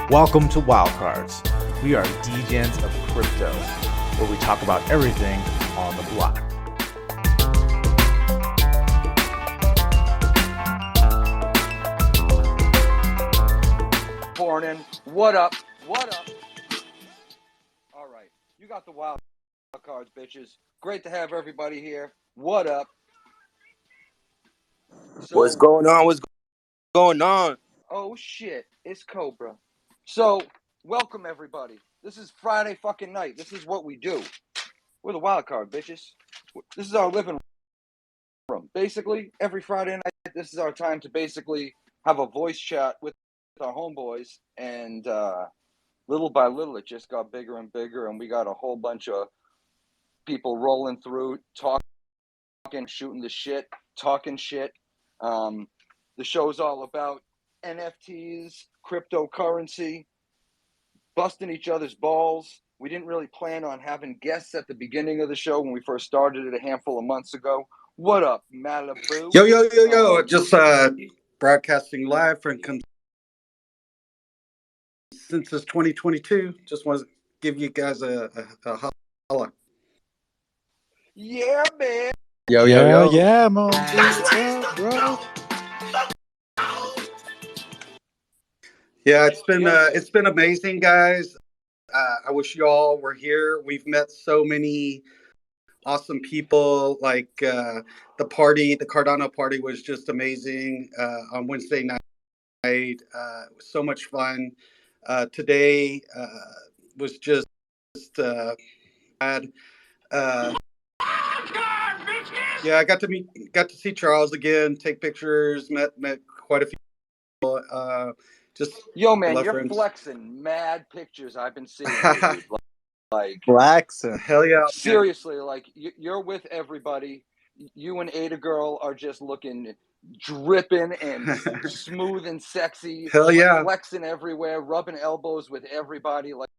Welcome to Wildcards. We are degens of crypto, where we talk about everything on the block. Morning. What up? What up? All right. You got the wild cards, bitches. Great to have everybody here. What up? What's going on? What's going on? Oh, shit. It's Cobra. So, welcome, everybody. This is Friday fucking night. This is what we do. We're the wild card, bitches. This is our living room. Basically, every Friday night, this is our time to basically have a voice chat with our homeboys. And little by little, it just got bigger and bigger. And we got a whole bunch of people rolling through, talking, shooting the shit, talking shit. The show's all about NFTs, cryptocurrency, busting each other's balls. We didn't really plan on having guests at the beginning of the show when we first started it a handful of months ago. What up, Malibu? Yo. Just broadcasting live from Census 2022. Just want to give you guys a holla. Yeah, man. Yo. Yeah, man. Bro. Yeah, it's been amazing, guys. I wish you all were here. We've met so many awesome people. Like the Cardano party was just amazing on Wednesday night. It was so much fun. Today was just bad. Yeah, I got to see Charles again, take pictures, met quite a few people. Just yo, man, you're friends. flexing mad pictures I've been seeing, dude. Like flexing. Hell yeah! Seriously, man. Like you're with everybody. You and AdaGurl are just looking dripping and smooth and sexy. Hell yeah! Flexing everywhere, rubbing elbows with everybody. Like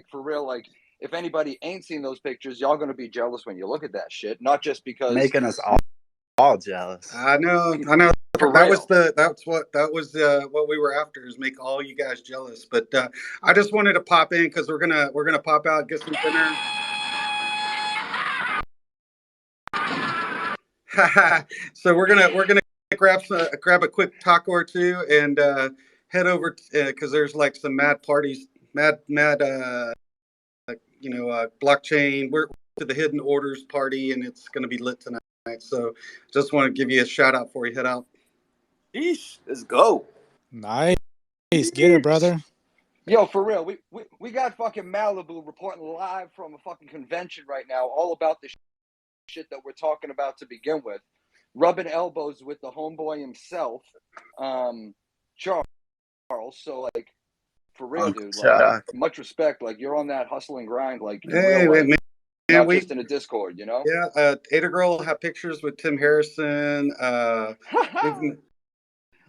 for real. Like if anybody ain't seen those pictures, y'all gonna be jealous when you look at that shit. Not just because making us all jealous. I know. That was what we were after, is make all you guys jealous. But I just wanted to pop in because we're gonna pop out, get some dinner. So we're gonna grab a quick taco or two and head over because there's like some mad parties, blockchain. We're to the Hidden Orders party, and it's gonna be lit tonight. So just want to give you a shout out before you head out. Eesh, let's go. Nice. Get it, brother. Yo, for real, we got fucking Malibu reporting live from a fucking convention right now, all about the shit that we're talking about to begin with, rubbing elbows with the homeboy himself, Charles. So like, for real, dude, like much respect. Like you're on that hustle and grind, like in real life, not just in a Discord, you know. Yeah, AdaGurl have pictures with Tim Harrison.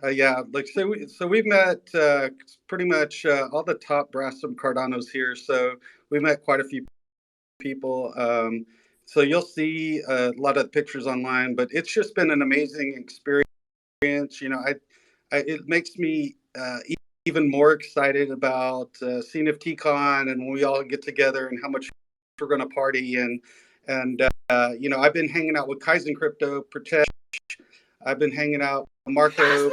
We've met pretty much all the top brass from Cardano's here. So we met quite a few people. So you'll see a lot of pictures online, but it's just been an amazing experience. You know, it makes me even more excited about CNFTCon and when we all get together and how much we're going to party. And I've been hanging out with Kaizen Crypto, Protect. I've been hanging out with Marco,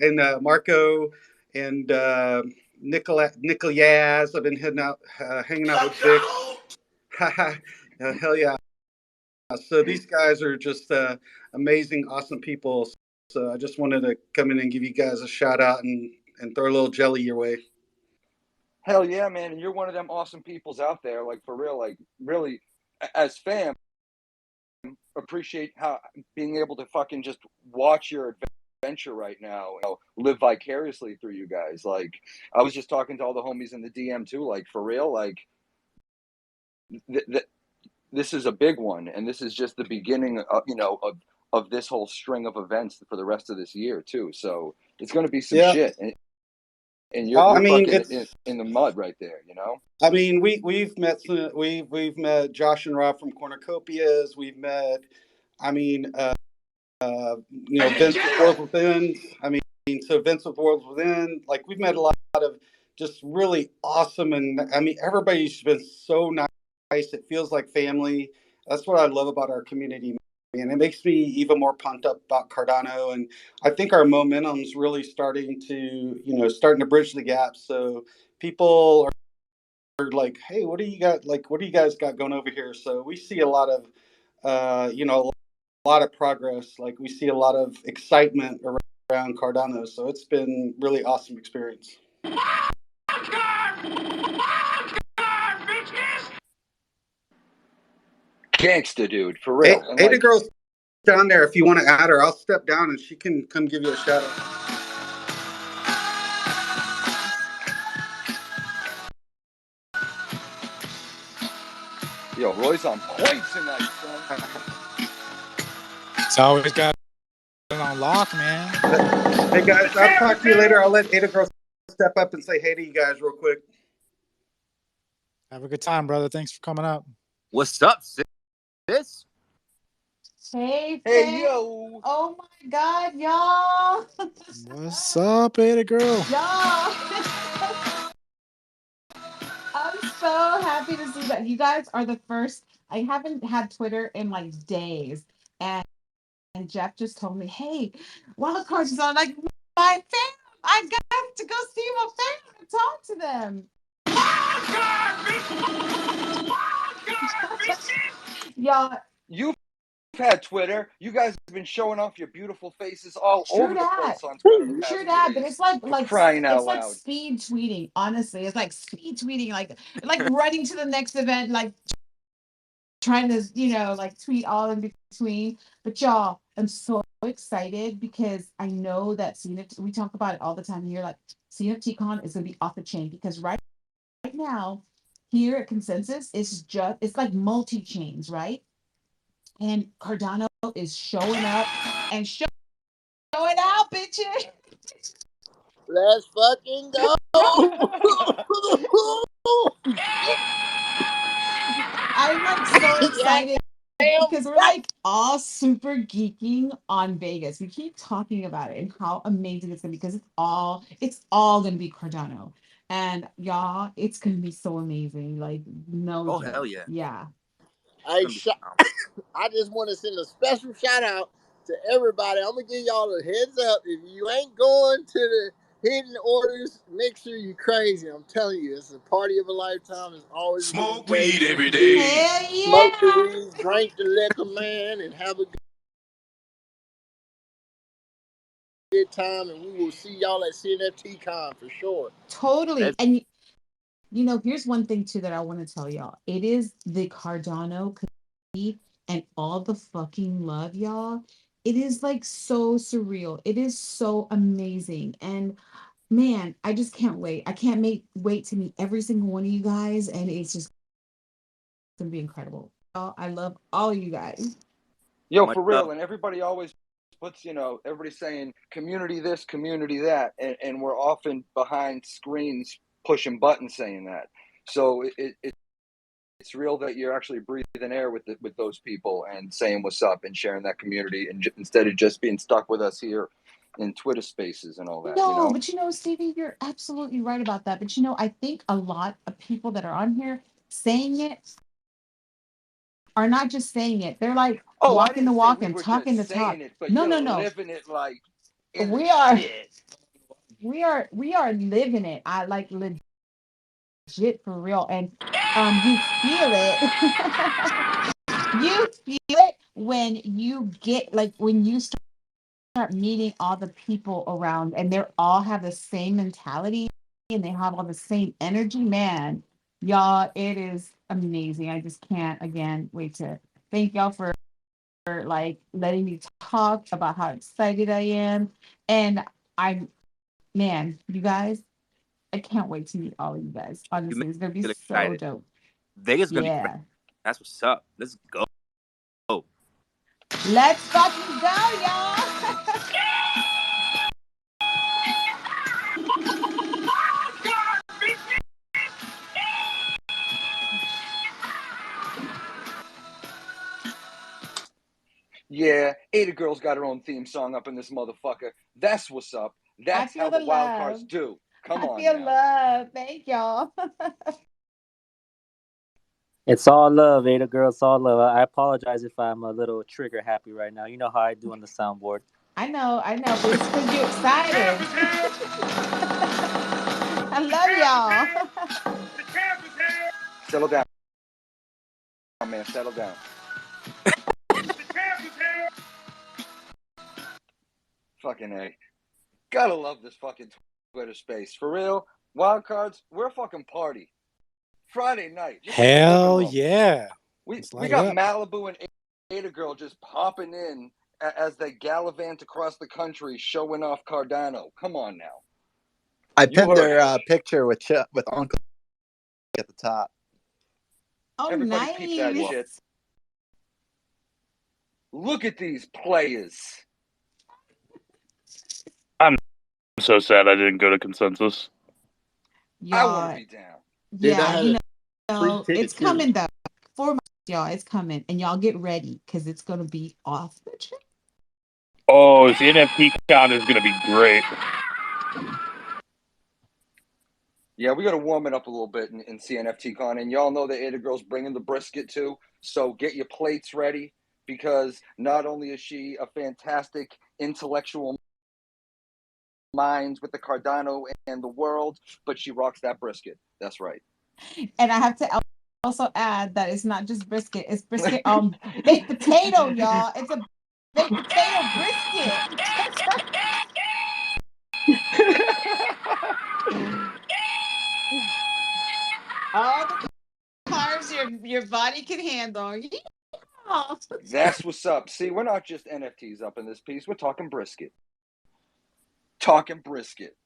and Marco and Nickel Yaz. I've been hanging out with Vic. Hell yeah! So these guys are just amazing, awesome people. So I just wanted to come in and give you guys a shout out and throw a little jelly your way. Hell yeah, man! And you're one of them awesome peoples out there. Like for real, like really, as fam, appreciate how being able to fucking just watch your adventure right now, live vicariously through you guys. Like I was just talking to all the homies in the DM too. Like for real, like this is a big one, and this is just the beginning of this whole string of events for the rest of this year too. So it's going to be some shit, and you're fucking in the mud right there, you know. I mean, we've met Josh and Rob from Cornucopias. We've met, Vince Within. I mean, so events with Worlds Within, like we've met a lot of just really awesome, and I mean everybody's been so nice. It feels like family. That's what I love about our community, and it makes me even more pumped up about Cardano. And I think our momentum's really starting to bridge the gap. So people are like, hey, what do you got? Like, what do you guys got going over here? So we see a lot of, a lot of progress. Like we see a lot of excitement around Cardano. So it's been really awesome experience. Gangsta, dude, for real. And AdaGurl's down there. If you want to add her, I'll step down and she can come give you a shout out. Yo, Roy's on point tonight, son. It's always got it on lock, man. Hey guys, I'll talk to you later. I'll let AdaGurl step up and say hey to you guys real quick. Have a good time, brother. Thanks for coming up. What's up, sis? Hey, Hey, yo. Oh my God, y'all. What's up, AdaGurl? Y'all. I'm so happy to see that you guys are the first. I haven't had Twitter in like days. And Jeff just told me, hey, Wild Cards is on. Like, my fam. I got to go see my fam and talk to them. Y'all. You've had Twitter. You guys have been showing off your beautiful faces all True over the that. place on Twitter the past True few that, but days. it's like crying out it's like loud. speed tweeting. Honestly, it's like speed tweeting, like running to the next event, like trying to like tweet all in between. But y'all, I'm so excited because I know that CNFT, we talk about it all the time here. Like CNFTCon is gonna be off the chain because right now here at Consensus it's like multi chains, right? And Cardano is showing up and showing out, bitches. Let's fucking go. I'm like so excited because we're like all super geeking on Vegas. We keep talking about it and how amazing it's gonna be because it's all gonna be Cardano. And y'all, it's gonna be so amazing. Like no Oh, joke. hell yeah. Yeah. I just want to send a special shout out to everybody. I'm going to give y'all a heads up. If you ain't going to the hidden orders, make sure you're crazy. I'm telling you, it's a party of a lifetime. It's always smoke weed every day. Hell yeah. Smoke the weed, drink the liquor, man, and have a good time. And we will see y'all at CNFTCon for sure. Totally. And here's one thing too that I want to tell y'all. It is the Cardano community and all the fucking love, y'all. It is like so surreal. It is so amazing. And man, I just can't wait. I can't wait to meet every single one of you guys. And it's just gonna be incredible. I love all of you guys. Yo, for real. And everybody always puts, everybody's saying community this, community that. And we're often behind screens pushing buttons saying that. So it's real that you're actually breathing air with those people and saying what's up and sharing that community instead of just being stuck with us here in Twitter spaces and all that. No, but Stevie, you're absolutely right about that. But I think a lot of people that are on here saying it are not just saying it. They're like walking the walk and talking the talk. It, but No, you're no, no. living it like We are shit. we are living it. I like legit for real. And you feel it. You feel it when you get when you start meeting all the people around and they're all have the same mentality and they have all the same energy, man. Y'all, it is amazing. I just can't again wait to thank y'all for letting me talk about how excited I am. And you guys, I can't wait to meet all of you guys. Honestly, it's gonna be so dope. Vegas is gonna be great. That's what's up. Let's go. Let's fucking go, y'all. Yeah, AdaGurl's got her own theme song up in this motherfucker. That's what's up. That's feel how the the wild love. cards do. Come I on feel now. love. Thank y'all. It's all love, AdaGurl. It's all love. I apologize if I'm a little trigger happy right now. You know how I do on the soundboard. I know, but it's because you're excited. I love y'all. Settle down, man. Settle down. Fucking A. Gotta love this fucking Twitter space. For real, wild cards, we're a fucking party. Friday night, just in the living Hell room. yeah. We Let's light it got up. Malibu and AdaGurl just popping in as they gallivant across the country, showing off Cardano. Come on now. I You pinned heard their picture with Uncle at the top. Oh, everybody peep that nice. shit. Look at these players. I'm so sad I didn't go to consensus. I want to Y'all, be down. Dude, I yeah, had a free it's ticket too. coming though. 4 months, y'all, it's coming. And y'all get ready because it's going to be off the chain. Oh, the NFT count is gonna be great. Yeah, we got to warm it up a little bit in CNFT Con. And y'all know that AdaGurl's bringing the brisket too. So get your plates ready because not only is she a fantastic intellectual mind with the Cardano and the world, but she rocks that brisket. That's right. And I have to also add that it's not just brisket, it's brisket baked potato, y'all. It's a baked potato brisket. That's right. All the carbs your body can handle. Yeah. That's what's up. See, we're not just NFTs up in this piece. We're talking brisket. Talking brisket.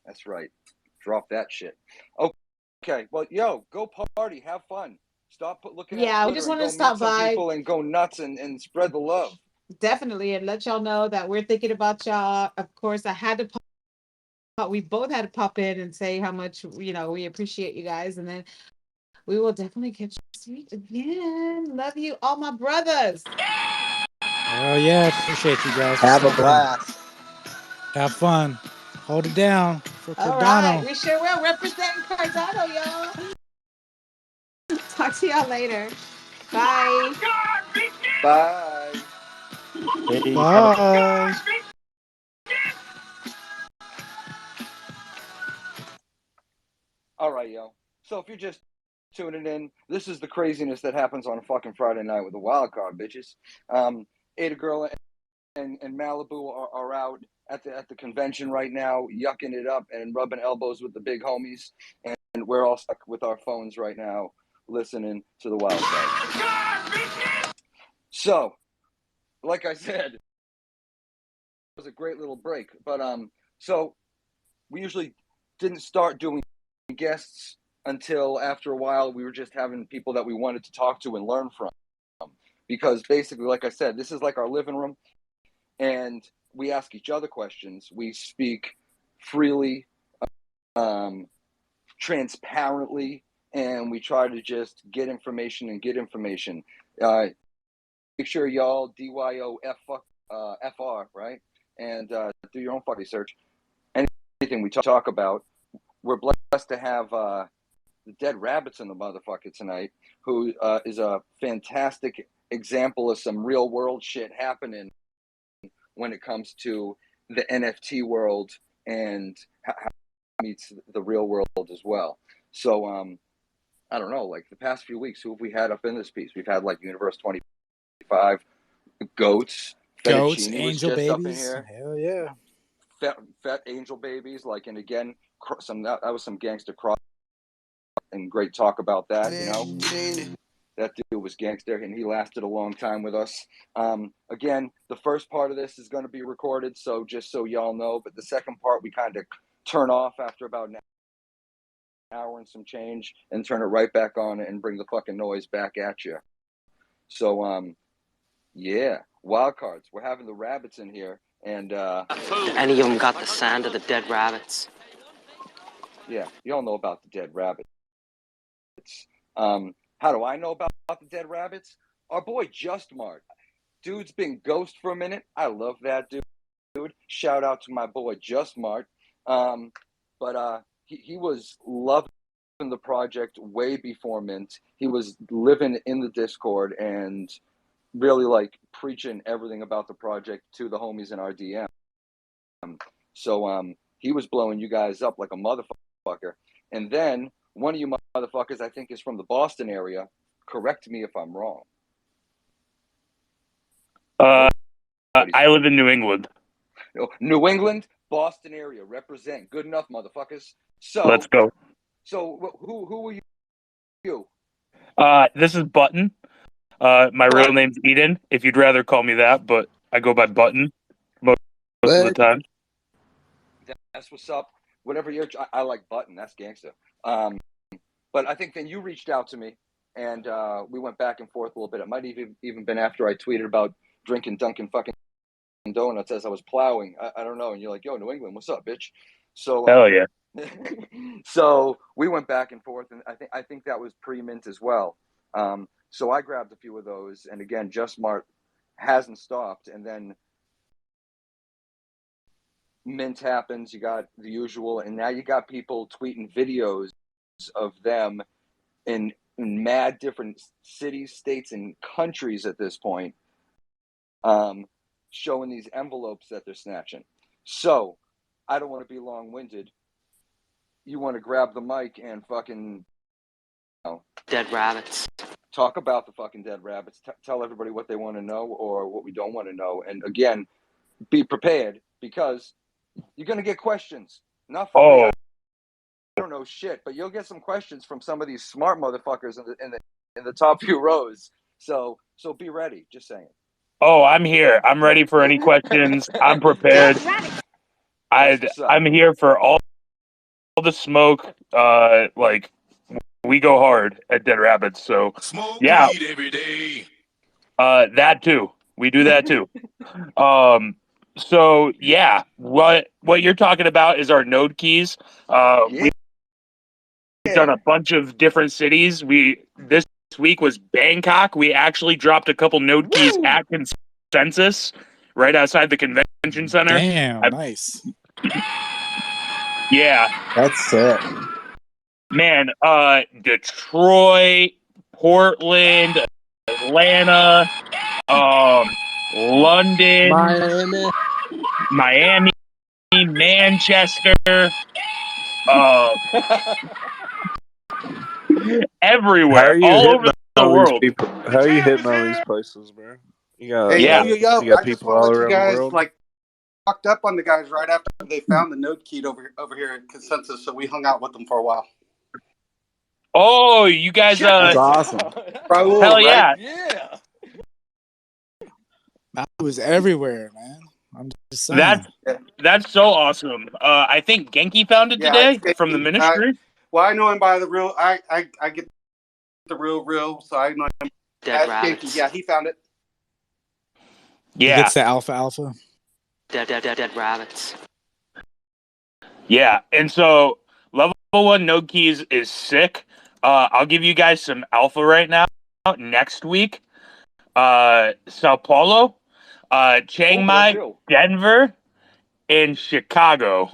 That's right. Drop that shit. Okay. Well, yo, go party. Have fun. Stop looking at Yeah, we Twitter just and wanted to go meet stop some by. people and go nuts and spread the love. Definitely, and let y'all know that we're thinking about y'all. Of course, we both had to pop in and say how much we appreciate you guys, and then we will definitely catch you this week again. Love you, all my brothers. Hell yeah. Appreciate you guys for Have a stopping in. blast. Have fun. Hold it down for All right, Cardano. we sure will represent Cardano, y'all. Talk to y'all later. Bye. Bye. Peace. Have a Bye. All right, yo. So if you're just tuning in, this is the craziness that happens on a fucking Friday night with the wild card, bitches. AdaGurl and Malibu are out at the convention right now, yucking it up and rubbing elbows with the big homies, and we're all stuck with our phones right now, listening to the wild card. So, like I said, it was a great little break, but so we usually didn't start doing guests until after a while. We were just having people that we wanted to talk to and learn from, because basically, like I said, this is like our living room, and we ask each other questions. We speak freely, transparently, and we try to just get information and get information. Make sure y'all DYOFR, right? And do your own fucking research. Anything we talk about, we're blessed to have the Dead Rabbits in the motherfucker tonight, who is a fantastic example of some real world shit happening when it comes to the NFT world and how it meets the real world as well. So I don't know, like the past few weeks, who have we had up in this piece? We've had like Universe 25, Goats, Goats, Fettuccine was angel just up in babies. here. Hell yeah. Fat Angel Babies, like, and again, that was some gangster cross and great talk about that, you know. That dude was gangster, and he lasted a long time with us. Again, the first part of this is going to be recorded, so just so y'all know. But the second part, we kind of turn off after about an hour and some change, and turn it right back on and bring the fucking noise back at you. So, yeah, wild cards. We're having the rabbits in here, and Any of them got the sound of the dead rabbits? yeah, y'all know about the dead rabbits. How do I know about the dead rabbits? Our boy Just Mart. Dude's been ghost for a minute. I love that dude. Discord. Shout out to my boy Just Mart. But he was loving the project way before Mint. He was living in the Discord and really like preaching everything about the project to the homies in our DM. So he was blowing you guys up like a motherfucker. And then one of you motherfuckers, I think, is from the Boston area. Correct me if I'm wrong. I live in New England. New England, Boston area, represent. Good enough, motherfuckers. So Let's go. So who are you? This is Button. My real name's Eden, if you'd rather call me that, but I go by Button most of the time. That's what's up. Whatever I like Button. That's gangster. But I think then you reached out to me, and we went back and forth a little bit. It might even been after I tweeted about drinking Dunkin' fucking donuts as I was plowing. I don't know. And you're like, yo, New England, what's up, bitch? So hell yeah. So we went back and forth, and I think that was pre-Mint as well. So I grabbed a few of those, and again, Just Mart hasn't stopped. And then Mint happens, you got the usual, and now you got people tweeting videos of them in mad different cities, states, and countries at this point, showing these envelopes that they're snatching. So I don't want to be long-winded. You want to grab the mic and fucking Dead rabbits. Talk about the fucking dead rabbits. Tell everybody what they want to know or what we don't want to know. And again, be prepared because you're going to get questions. Not from me. I don't know shit, but you'll get some questions from some of these smart motherfuckers in the top few rows. So be ready. Just saying. Oh, I'm here. I'm ready for any questions. I'm prepared. I'm here for all the smoke. Like we go hard at Dead Rabbits. So yeah, weed every day. That too. We do that too. So yeah, what you're talking about is our node keys. We've done a bunch of different cities. This week was Bangkok. We actually dropped a couple node keys at Consensus right outside the convention center. Damn, nice. Yeah. That's sick. Man, Detroit, Portland, Atlanta, London, Miami, Manchester, everywhere, all over the world. How are you hitting all these places, bro? You got, you got I just people all around the world. Like, walked up on the guys right after they found the node key over here at Consensus, so we hung out with them for a while. Oh, you guys! That's awesome. Raul, hell right? Yeah. That was everywhere, man. I'm just saying. That's so awesome. I think Genki found it today from the ministry. Well, I know him by the real. I get the real, so I know him. Dead rabbits. Genki. Yeah, he found it. Yeah, he gets the alpha. Dead rabbits. Yeah, and so level 1 node keys is sick. I'll give you guys some alpha right now. Next week, Sao Paulo, Chiang Mai, Denver, and Chicago.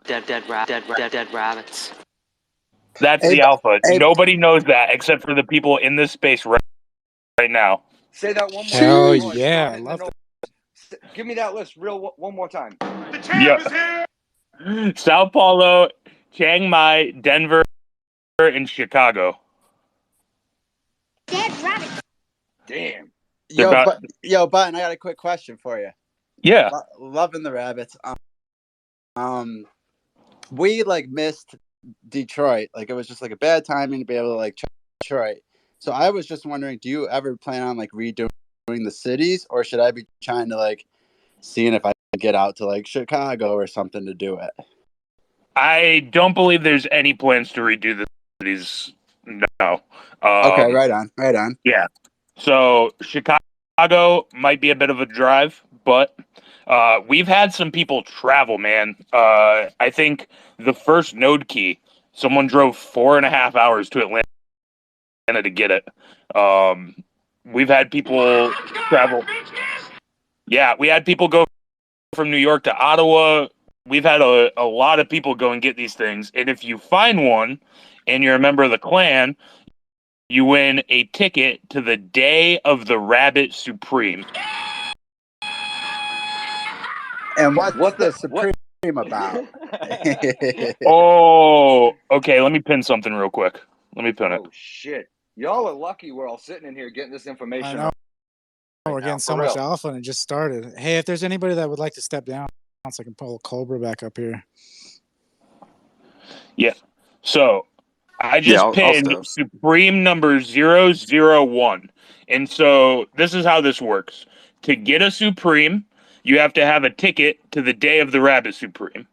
Dead rabbits. That's the alpha. Nobody knows that except for the people in this space right now. Say that one more time. Hell yeah, I love that. Give me that list one more time. The champ is here. Sao Paulo, Chiang Mai, Denver, and Chicago. Dead rabbits. Damn. Yo, Button, I got a quick question for you. Yeah. Loving the rabbits. We like missed Detroit. Like it was just like a bad timing to be able to like check Detroit. So I was just wondering, do you ever plan on like redoing the cities, or should I be trying to like seeing if I can get out to like Chicago or something to do it? I don't believe there's any plans to redo the cities. No. Okay, right on. Yeah. So Chicago might be a bit of a drive, but we've had some people travel, man. I think the first node key, someone drove 4.5 hours to Atlanta to get it. We've had people travel. Yeah, we had people go from New York to Ottawa. We've had a lot of people go and get these things. And if you find one and you're a member of the clan, you win a ticket to the Day of the Rabbit Supreme. And what's What the the Supreme about? Oh, okay. Let me pin something real quick. Let me pin it. Oh shit! Y'all are lucky we're all sitting in here getting this information. I know. Right We're now, getting so for much real. alpha and it just started. Hey, if there's anybody that would like to step down so I can pull Cobra back up here. Yeah. So I just I'll pinned step. Supreme number 001. And so this is how this works. To get a Supreme, you have to have a ticket to the Day of the Rabbit Supreme.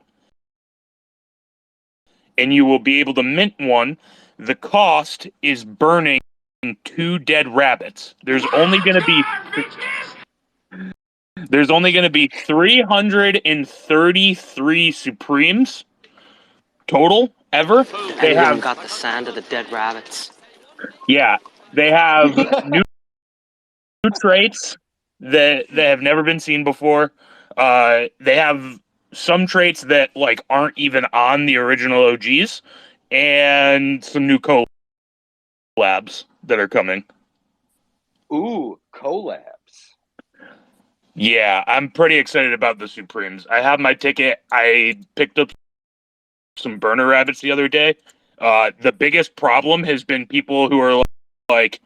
And you will be able to mint one. The cost is burning 2 dead rabbits. There's only going to be 333 Supremes total ever. And They he even have got the sand of the dead rabbits. they have new traits that have never been seen before. They have some traits that like aren't even on the original OGs, and some new collabs that are coming. Ooh, collabs. Yeah, I'm pretty excited about the Supremes. I have my ticket. I picked up some burner rabbits the other day. The biggest problem has been people who are like,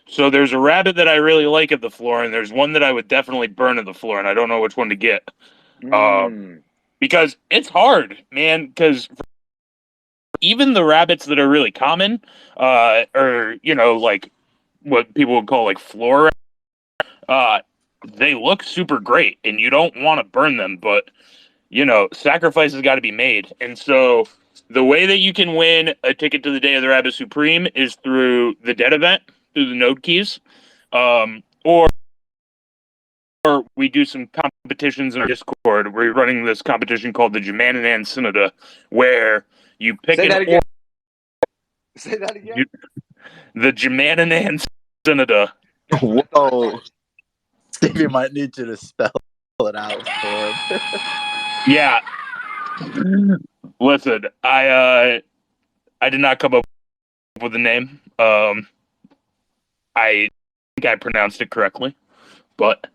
so there's a rabbit that I really like at the floor, and there's one that I would definitely burn at the floor, and I don't know which one to get. Because it's hard, man. Because even the rabbits that are really common, or like what people would call like floor, they look super great, and you don't want to burn them, but sacrifices got to be made. And so the way that you can win a ticket to the Day of the Rabbit Supreme is through the Dead event, through the node keys, or we do some competitions in our Discord. We're running this competition called the Jamanan Synod, where you pick Say an that again. Say that again. The Jamanan Synod. Whoa. Stevie might need you to spell it out for him. Yeah. Listen, I did not come up with the name. I think I pronounced it correctly, but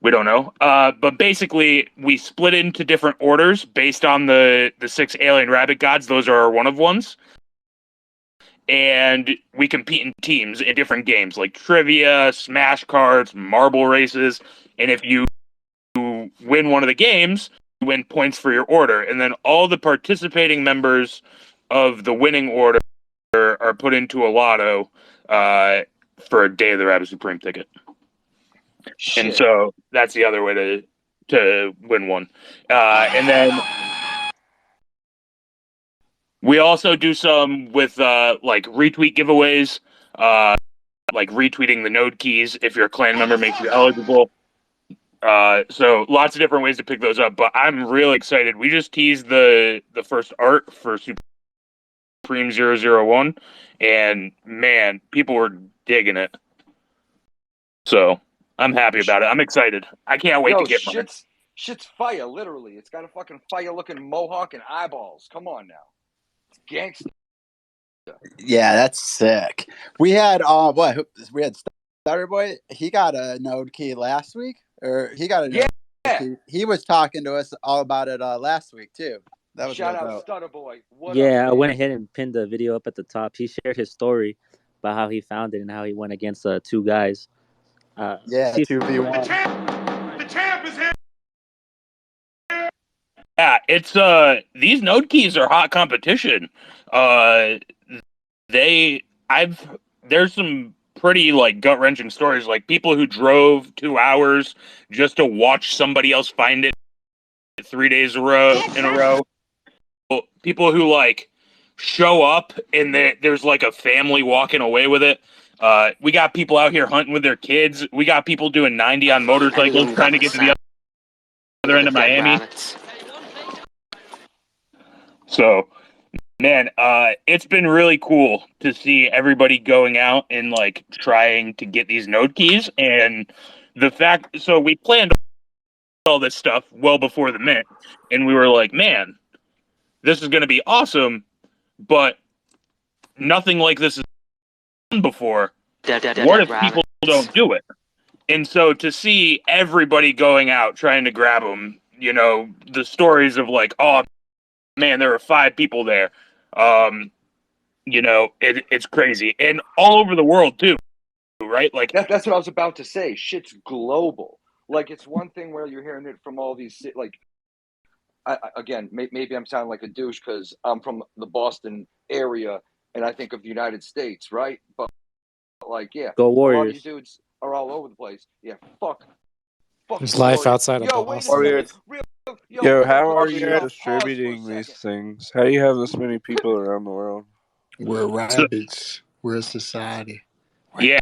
we don't know. But basically, we split into different orders based on the 6 alien rabbit gods. Those are our one of ones. And we compete in teams in different games like trivia, smash cards, marble races. And if you win one of the games, you win points for your order. And then all the participating members of the winning order are put into a lotto for a Day of the Rabbit Supreme ticket. Shit. And so that's the other way to win one. And then we also do some with like retweet giveaways, like retweeting the node keys if your clan member makes you eligible. So lots of different ways to pick those up. But I'm really excited. We just teased the first art for Supreme 001, and man, people were digging it. So I'm happy about it. I'm excited. I can't wait to get mine. Shit's fire, literally. It's got a fucking fire-looking mohawk and eyeballs. Come on now. It's gangster. Yeah, that's sick. We had we had Starter Boy. He got a node key last week, or he got a node key. He was talking to us all about it last week too. That was Shout out dope. Starter Boy. What Yeah, up, I went ahead and pinned the video up at the top. He shared his story about how he found it and how he went against 2 guys. Yeah, 2v1. The champ is here. Yeah, it's these node keys are hot competition. There's some pretty like gut wrenching stories, like people who drove 2 hours just to watch somebody else find it 3 days in a row. People who like show up and there's like a family walking away with it. We got people out here hunting with their kids. We got people doing 90 on motorcycles trying to get to the other end of Miami. So, man, it's been really cool to see everybody going out and like trying to get these node keys. And the fact, so we planned all this stuff well before the mint, and we were like, man, this is going to be awesome, but nothing like this is done before. What if people don't do it? And so to see everybody going out trying to grab them, you know, the stories of like, oh man, there were 5 people there. You know, it's crazy, and all over the world too, right? Like that's what I was about to say. Shit's global. Like, it's one thing where you're hearing it from all these, like, again, maybe I'm sounding like a douche because I'm from the Boston area and I think of the United States, right? But like, yeah, Go a lot of Warriors. these dudes are all over the place. Yeah, fuck There's the life Warriors. outside of Yo, wait a Boston. second. Warriors. Yo, Yo, hold on, how are production. you Pause for a distributing these second. things? How do you have this many people around the world? We're so, rabbits. We're a society. yeah.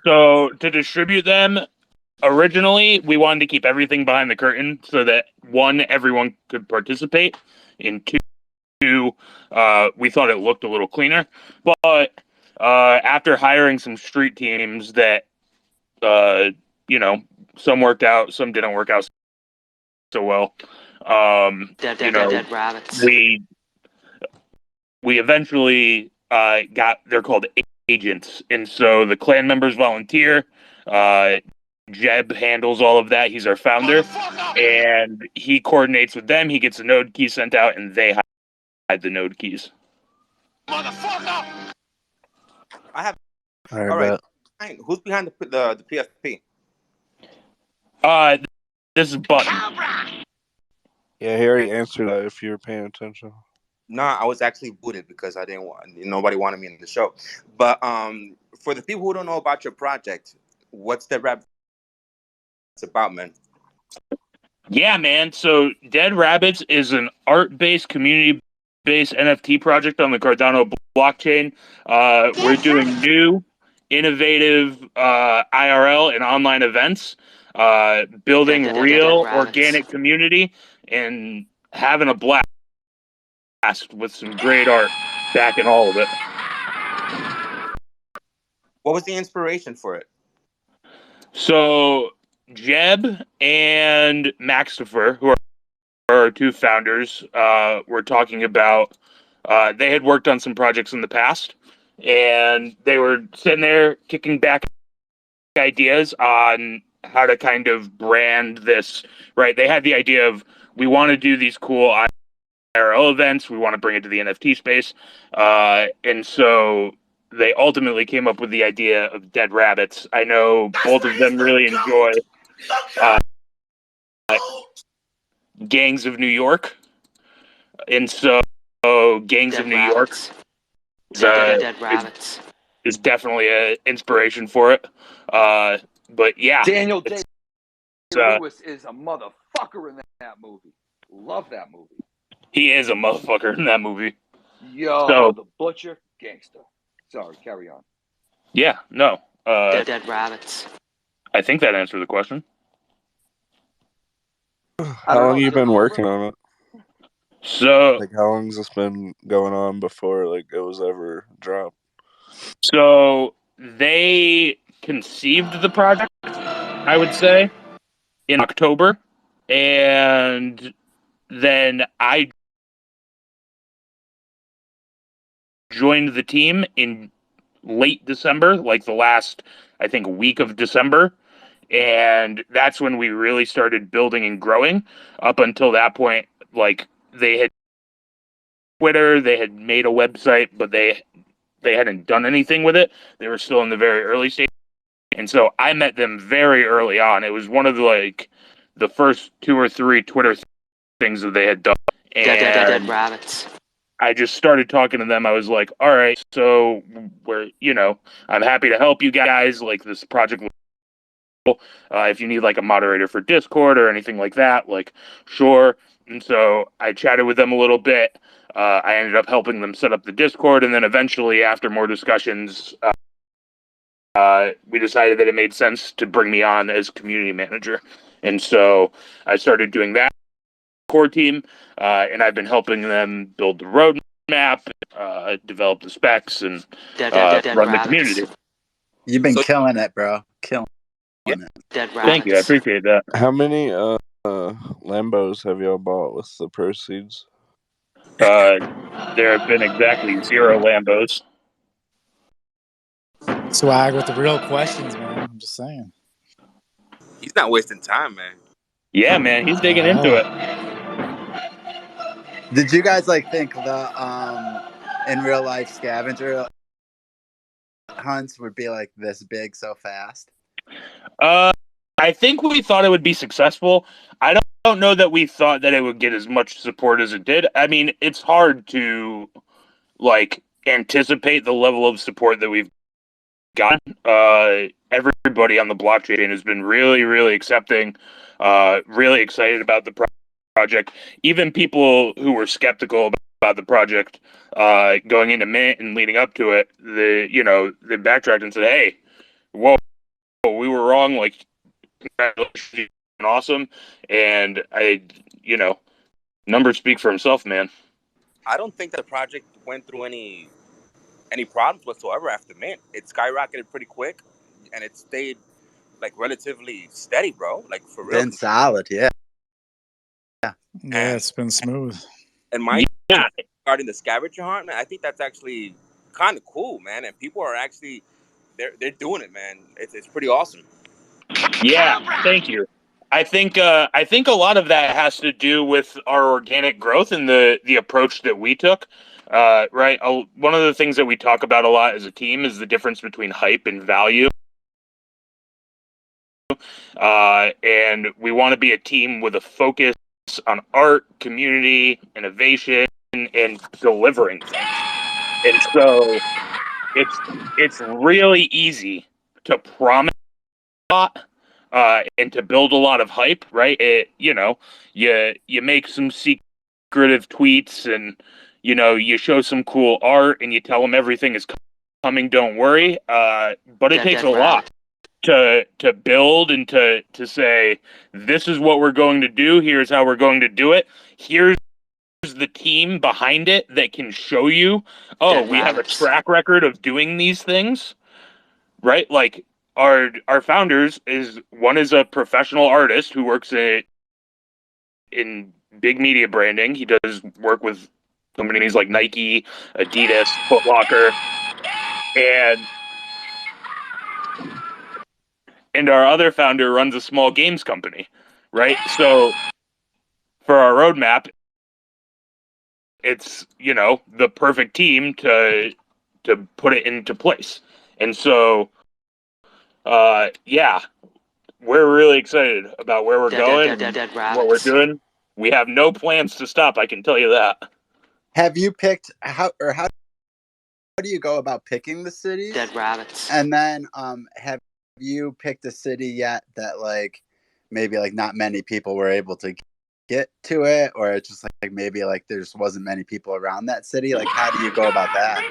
So to distribute them, originally we wanted to keep everything behind the curtain so that 1, everyone could participate, and 2, we thought it looked a little cleaner. But after hiring some street teams that, you know, some worked out, some didn't work out so well. You know, Dead rabbits. we eventually got, they're called agents, and so the clan members volunteer. Jeb handles all of that. He's our founder, and he coordinates with them. He gets a node key sent out, and they hide the node keys. I have. I heard All right. that. Who's behind the PFP? This is Button. Yeah, he already answered that if you were paying attention. Nah, I was actually booted because I didn't want nobody wanted me in the show. But for the people who don't know about your project, what's the rap about, man? Yeah, man. So Dead Rabbits is an art-based, community-based NFT project on the Cardano blockchain. We're doing new, innovative IRL and online events, building real, organic community, and having a blast with some great art backing all of it. What was the inspiration for it? So Jeb and Maxifer, who are our 2 founders, were talking about, they had worked on some projects in the past, and they were sitting there kicking back ideas on how to kind of brand this, right? They had the idea of, we want to do these cool IRL events, we want to bring it to the NFT space, and so they ultimately came up with the idea of Dead Rabbits. I know both of them really enjoy Gangs of New York, and so Gangs of New York is definitely an inspiration for it. But yeah, Daniel Day-Lewis is a motherfucker in that movie. Love that movie. he is a motherfucker in that movie. Yo, So, the butcher gangster. Sorry, carry on. Yeah, no. Dead rabbits. I think that answered the question. How long have you been working on it? So, like, how long has this been going on before like it was ever dropped? So they conceived the project, I would say, in October, and then I joined the team in late December, like the last, I think, week of December. And that's when we really started building and growing. Up until that point, like, they had Twitter, they had made a website, but they hadn't done anything with it. They were still in the very early stage. And so I met them very early on. It was one of the first 2 or 3 Twitter things that they had done. And Dead rabbits. I just started talking to them. I was like, all right, so I'm happy to help you guys. Like, this project, if you need like a moderator for Discord or anything like that, like, sure. And so I chatted with them a little bit. I ended up helping them set up the Discord. And then eventually, after more discussions, we decided that it made sense to bring me on as community manager. And so I started doing that core team, and I've been helping them build the roadmap, develop the specs, and run the community. You've been killing it, bro. Killing. Yeah. Dead Thank you. I rabbits. appreciate that. How many Lambos have y'all bought with the proceeds? There have been exactly 0 Lambos. Swag with the real questions, man. I'm just saying. He's not wasting time, man. Yeah, man, he's digging At into all. it. Did you guys like think the in real life scavenger hunts would be like this big so fast? I think we thought it would be successful. I don't know that we thought that it would get as much support as it did. I mean, it's hard to like anticipate the level of support that we've gotten. Everybody on the blockchain has been really, really accepting, really excited about the project. Even people who were skeptical about the project going into mint and leading up to it, they backtracked and said, "Hey, whoa, we were wrong. Like, congratulations, you've been awesome." And numbers speak for himself, man. I don't think that the project went through any problems whatsoever after mint. It skyrocketed pretty quick, and it stayed like relatively steady, bro. Like for real. Been solid, yeah. Yeah, it's been smooth. And my Yeah, regarding the scavenger hunt, man, I think that's actually kind of cool, man. And people are actually they're doing it, man. It's pretty awesome. yeah. Thank you. I think a lot of that has to do with our organic growth and the approach that we took. Right. One of the things that we talk about a lot as a team is the difference between hype and value. And we want to be a team with a focus on art, community, innovation, and delivering things. And so it's really easy to promise a lot and to build a lot of hype, right? You make some secretive tweets and you show some cool art and you tell them everything is coming. Don't worry, but it takes a lot to build and to say this is what we're going to do. Here's how we're going to do it. Here's the team behind it that can show you. Oh, we have a track record of doing these things, right? Like our founders is a professional artist who works in big media branding. He does work with companies like Nike, Adidas, Foot Locker, and our other founder runs a small games company, right? So for our roadmap, it's the perfect team to put it into place. And so yeah, we're really excited about where we're going and what we're doing. We have no plans to stop, I can tell you that. Have you picked how do you go about picking the cities? Dead rabbits. And then have you picked a city yet that like maybe like not many people were able to get to it, or it's just like maybe like there just wasn't many people around that city? Like how do you go about that?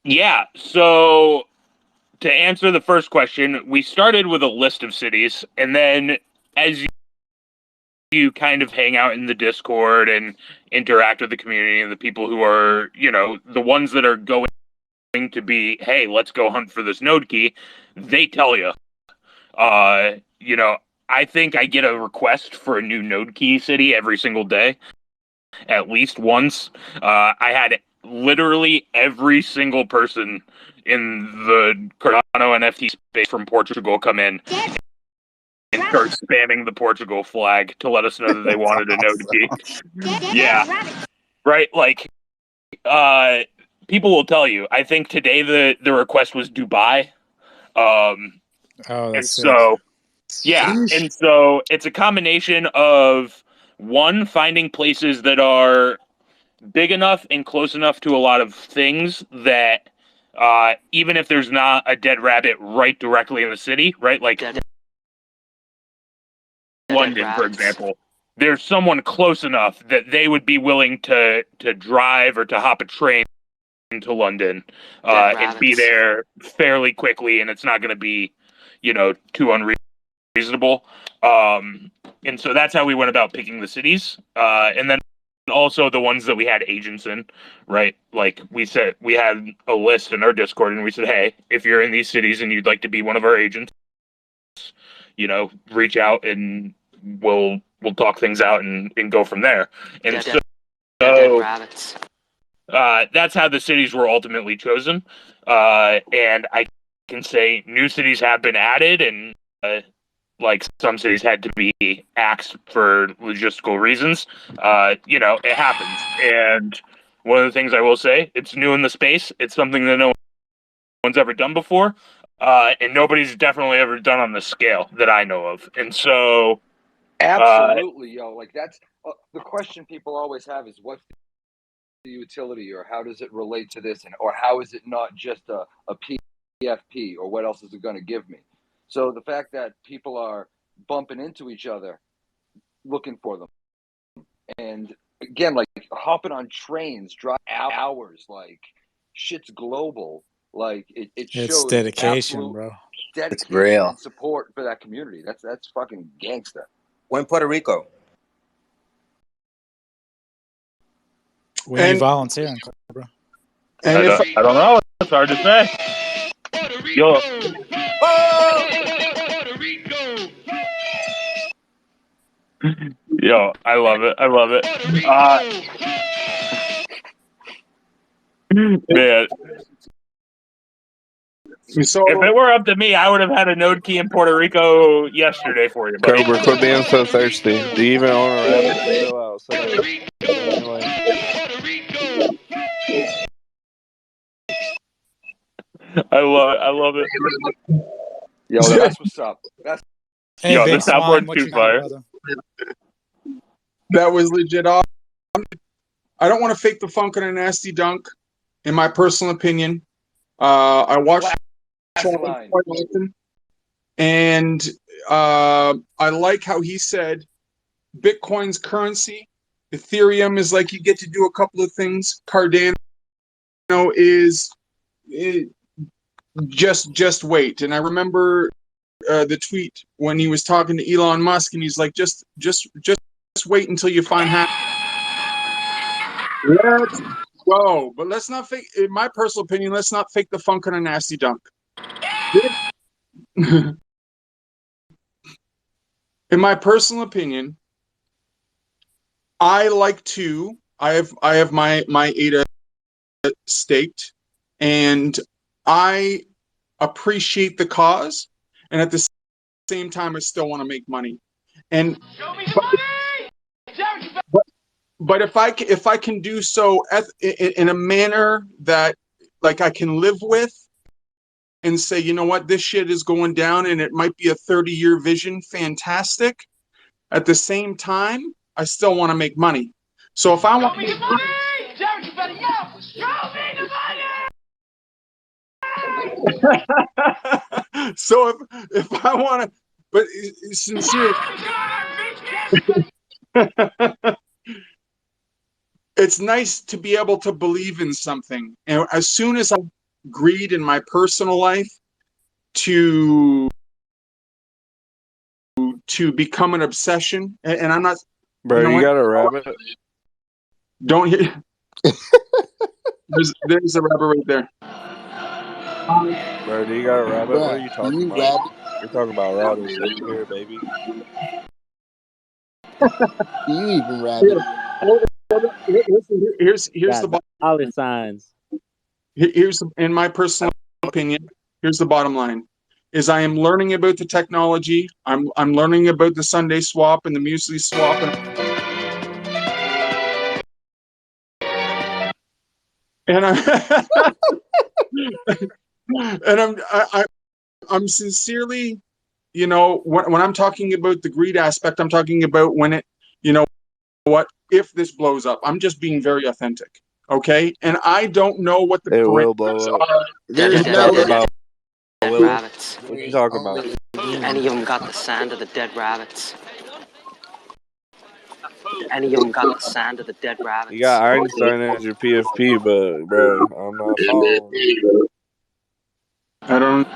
Yeah, so to answer the first question, we started with a list of cities, and then as you kind of hang out in the Discord and interact with the community and the people who are, the ones that are going to be, hey, let's go hunt for this node key, they tell you. I think I get a request for a new node key city every single day, at least once. I had literally every single person in the Cardano NFT space from Portugal come in and start spamming the Portugal flag to let us know that they wanted a node key. Yeah, right. Like, people will tell you. I think today the request was Dubai. Oh, And that's sick. so, yeah, Sheesh. and so it's a combination of one, finding places that are big enough and close enough to a lot of things that even if there's not a dead rabbit right directly in the city, right? Like London, for example, there's someone close enough that they would be willing to drive or to hop a train to London and be there fairly quickly, and it's not going to be, too unreasonable. And so that's how we went about picking the cities. And then also the ones that we had agents in, right? Like we said, we had a list in our Discord and we said, hey, if you're in these cities and you'd like to be one of our agents, reach out and we'll talk things out and go from there. And Dead rabbits. That's how the cities were ultimately chosen. And I can say new cities have been added, and like some cities had to be axed for logistical reasons. It happens. And one of the things I will say, it's new in the space. It's something that no one's ever done before. And nobody's definitely ever done on the scale that I know of. And so... Absolutely, yo. Like, that's the question people always have is what's the utility, or how does it relate to this, or how is it not just a PFP, or what else is it going to give me? So the fact that people are bumping into each other looking for them, and again, like hopping on trains, drive hours, like shit's global. Like it shows It's dedication, absolute bro. It's dedication real. and support for that community. That's fucking gangster. When Puerto Rico. When you volunteering, bro? I don't know. It's hard to say. Yo. Yo, I love it. Man. So, if it were up to me, I would have had a node key in Puerto Rico yesterday for you, buddy. Cobra, quit being so thirsty. Do you even own a rabbit? Chill out. Sit down. Sit in your lane. I love it. Yo, that's what's up. That's Hey, yo, the Big Swine, soundboard's what too you got, fire. brother? that was legit awesome. I don't want to fake the funk on a nasty dunk, in my personal opinion. I watched quite often, and I like how he said Bitcoin's currency, Ethereum is like you get to do a couple of things. Cardano is just wait. And I remember the tweet when he was talking to Elon Musk, and he's like, just wait until you find happiness. Let's go. But let's not fake, in my personal opinion, let's not fake the funk on a nasty dunk. In my personal opinion, I have my ADA staked, and I appreciate the cause, and at the same time I still want to make money. And but if I can do so in a manner that like I can live with, and say, you know what, this shit is going down and it might be a 30-year vision, fantastic. At the same time, I still want to make money. So if I want to make money, you better yell, show me the money! So if I want to, but sincerely, it's nice to be able to believe in something. And as soon as I greed in my personal life to become an obsession, and I'm not, bro. You got a rabbit? Don't hear. there's a rabbit right there. Bro, do you got a rabbit? Bruh, What are you talking about? rabbit? You're talking about rabbits here, baby. Do you even rabbit? Here's the dollar signs. Here's, in my personal opinion, here's the bottom line: is I am learning about the technology. I'm learning about the Sunday swap and the muesli swap, and I'm sincerely, you know, when I'm talking about the greed aspect, I'm talking about when it, you know, what if this blows up? I'm just being very authentic, okay? And I don't know what the parameters are. There's no dead rabbits. What you talking about? Any of them got the sand of the dead rabbits. Any of them got the sand of the dead rabbits. You got Einstein as your PFP, but bro, I'm not following. I don't.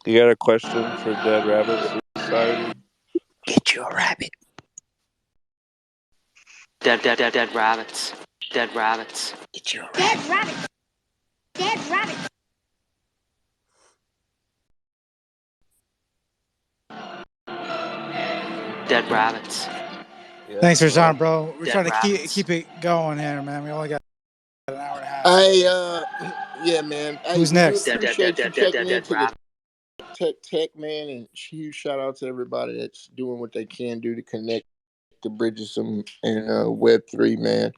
You got a question for Dead Rabbit Society? Get you a rabbit. Dead rabbits. Dead rabbits. Get you a rabbit. Dead rabbits. Dead rabbits. Yeah, Thanks for well, John, bro. We're Dead trying to rabbits. keep it going here, man. We only got an hour and a half. Hey, yeah, man. Hey, Who's we do next? appreciate you checking Dead into the rabbits. tech, man, and huge shout out to everybody that's doing what they can do to connect the bridges and Web3, man.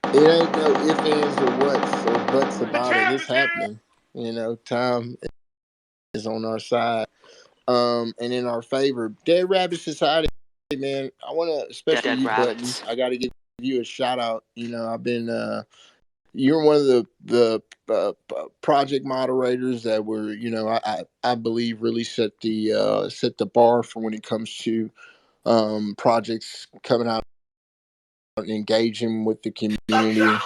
It ain't no ifs, ands, or whats or buts about it. It's happening. Time is on our side, and in our favor. Dead Rabbit Society, man. I want to, especially Dead you, Button. rabbits. I got to give you a shout out. I've been. You're one of the project moderators that were, I believe, really set the bar for when it comes to projects coming out and engaging with the community.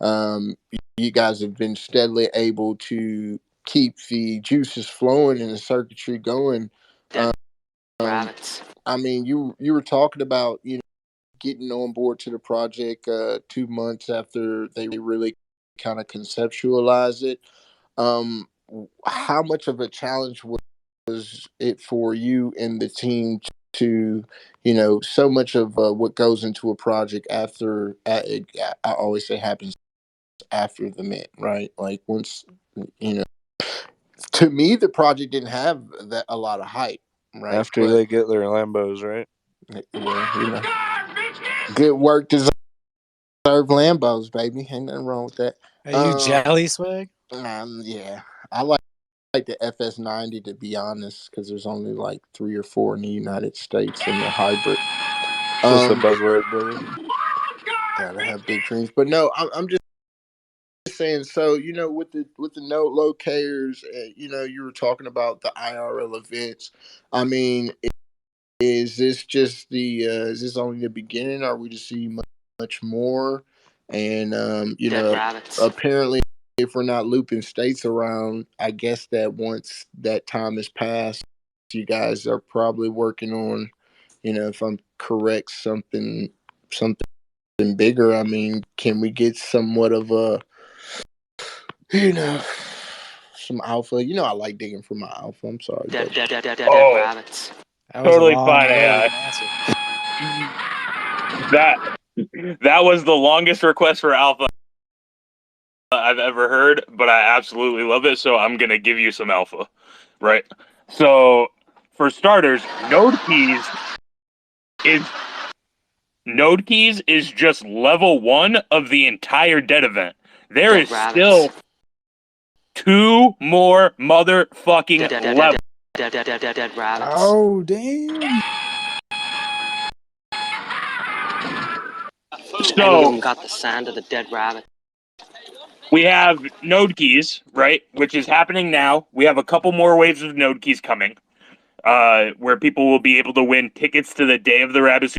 Um, you guys have been steadily able to keep the juices flowing and the circuitry going. Dead rabbits. I mean, you were talking about getting on board to the project 2 months after they really kind of conceptualize it. How much of a challenge was it for you and the team to, so much of what goes into a project I always say happens after the mint, right? Like once, you know, to me, the project didn't have that a lot of hype, right? after they get their Lambos, right? Well, good work deserve Lambos, baby. Ain't nothing wrong with that. Are you jelly, Swag? Yeah, I like the FS90 to be honest, because there's only like 3 or 4 in the United States, and they're hybrid. Just a buzzword, brother. Gotta have big dreams, but no, I'm just saying. So with the note locators, you were talking about the IRL events. I mean, is this just is this only the beginning? Are we to see much more? And Dead rabbits. apparently, if we're not looping states around, I guess that once that time has passed, you guys are probably working on, if I'm correct, something bigger. I mean, can we get somewhat of a, some alpha? I like digging for my alpha. I'm sorry. Dead Oh, rabbits. That was totally a long fine, loaded AI. answer. That was the longest request for alpha I've ever heard, but I absolutely love it, so I'm gonna give you some alpha, right? So, for starters, Node Keys is just level 1 of the entire dead event. There Dead is rabbits. still 2 more motherfucking levels. Dead rabbits. Oh, damn. Any of So, them got the sound of the dead rabbit. we have Node Keys, right, which is happening now. We have a couple more waves of Node Keys coming, where people will be able to win tickets to the Day of the Rabbit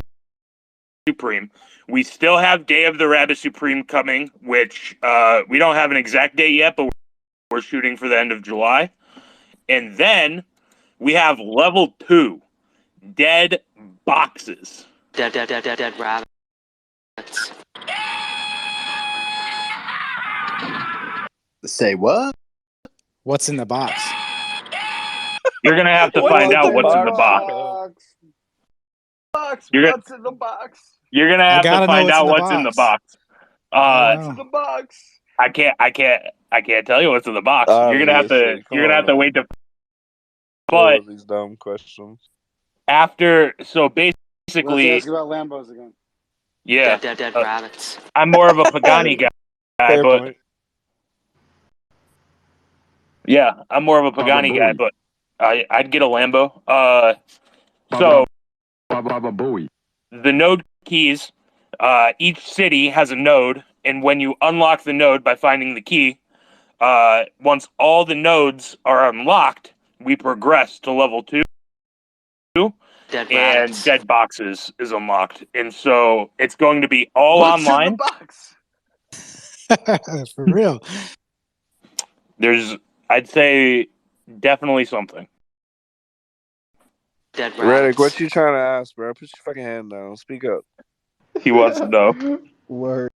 Supreme. We still have Day of the Rabbit Supreme coming, which we don't have an exact date yet, but we're shooting for the end of July. And then we have level 2, Dead Boxes. Dead rabbits. Say what? What's in the box? You're gonna have to find out what's in the box. What's in the box? You're gonna have to gotta know find what's in out the what's in the box. box. What's in the box? I can't tell you what's in the box. You're gonna have Obviously, to wait to. Deal But with these dumb questions. after, so Let's basically, ask about Lambos again. yeah, Dead rabbits. I'm more of a Pagani guy, Fair but point. yeah, I'm more of a Pagani guy, but I'd get a Lambo. So the node keys, each city has a node, and when you unlock the node by finding the key, once all the nodes are unlocked, we progress to level 2, Dead and rabbits. Dead Boxes is unlocked. And so it's going to be all What's online. in the box? For real. There's, I'd say, definitely something. Dead Reddick, rabbits. what you trying to ask, bro? Put your fucking hand down. Speak up. He wants to know. Word.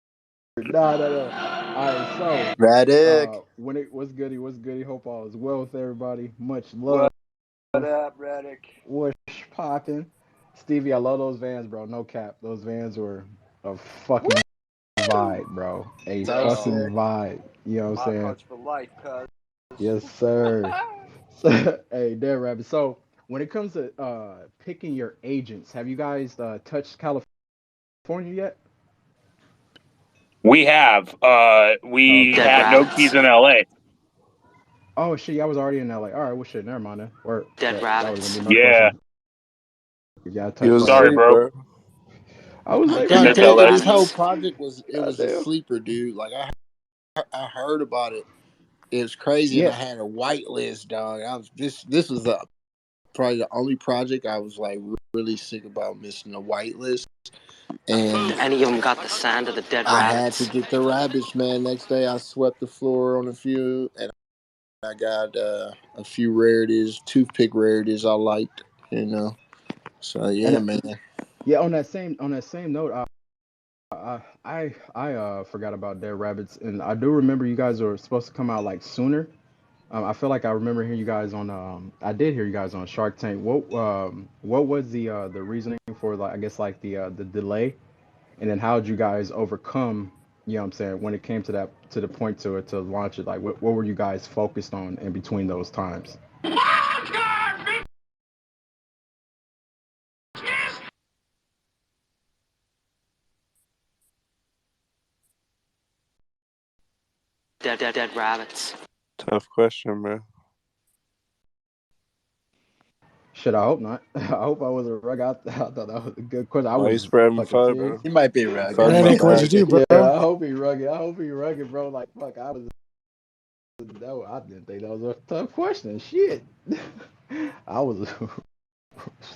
No. All right, so Radic. what's goody? Hope all is well with everybody. Much love. What up, Reddick? What's popping? Stevie, I love those Vans, bro. No cap. Those Vans were a fucking vibe, bro. A So fucking sick. vibe. You know what I'm Wild saying? cards for life, cuz. Yes, sir. So, hey, there, Rabbit. So, when it comes to picking your agents, have you guys touched California yet? We have. We Okay. Dead had no keys rabbits. in LA. Oh shit, I was already in LA. All right, well shit, never mind then. Or Dead that was gonna be rabbits. my Yeah. question. Yeah, I You touched was Sorry, Florida. asleep, bro. bro. I was I'm like, trying Miss to what? tell you, LA. this whole Rabbits. project it God was a damn. sleeper, dude. Like I heard about it. It was crazy, and Yeah, I had a whitelist, dog. I was this was probably the only project I was like really sick about missing a whitelist, and Any of them got the sand of the dead I had to rabbits. get the rabbits, man. Next day, I swept the floor on a few, and I got a few rarities, toothpick rarities I liked, you know. So yeah, and man. yeah, on that same note, I forgot about Dead Rabbits, and I do remember you guys were supposed to come out like sooner. I feel like I remember hearing you guys on. I did hear you guys on Shark Tank. What was the reasoning for like I guess like the delay, and then how did you guys overcome? You know what I'm saying when it came to the point to launch it. Like what were you guys focused on in between those times? Dead rabbits. Tough question, bro. Shit, I hope not. I hope I wasn't wrong. I thought that was a good question. I Why you was spreading fucking fire, serious. bro? He might be You rugged. caught He my Reddick, might be what'd you back. do, rugged. Yeah, bro? I hope he rugged. I hope he rugged, bro. Like fuck, I didn't think that was a tough question. Shit, I was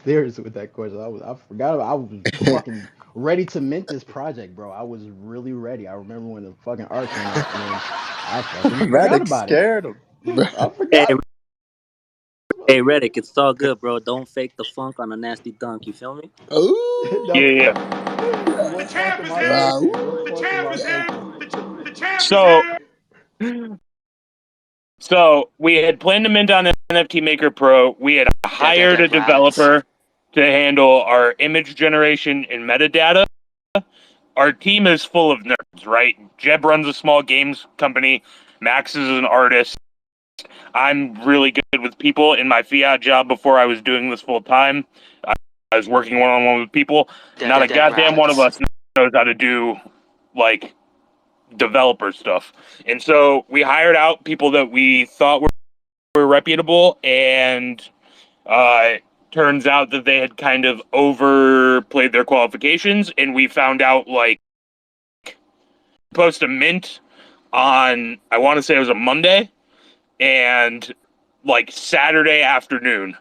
serious with that question. I forgot. I was fucking ready to mint this project, bro. I was really ready. I remember when the fucking art came out, and then I fucking forgot Reddick about it. scared him. I Hey, forgot. hey, Reddick, it's all good, bro. Don't fake the funk on a nasty dunk. You feel me? Ooh. Yeah, No, yeah. what funk am I Ooh. faking? What funk am I faking? So, so we had planned to mint on NFT Maker Pro. We had hired a Dead rabbits. developer to handle our image generation and metadata. Our team is full of nerds, right? Jeb runs a small games company. Max is an artist. I'm really good with people. In my fiat job before I was doing this full time, I was working one on one with people. Not a Dead goddamn one of rabbits. us knows how to do like developer stuff. And so we hired out people that we thought were reputable, and uh, turns out that they had kind of overplayed their qualifications, and we found out like post a mint on I want to say it was a Monday, and like Saturday afternoon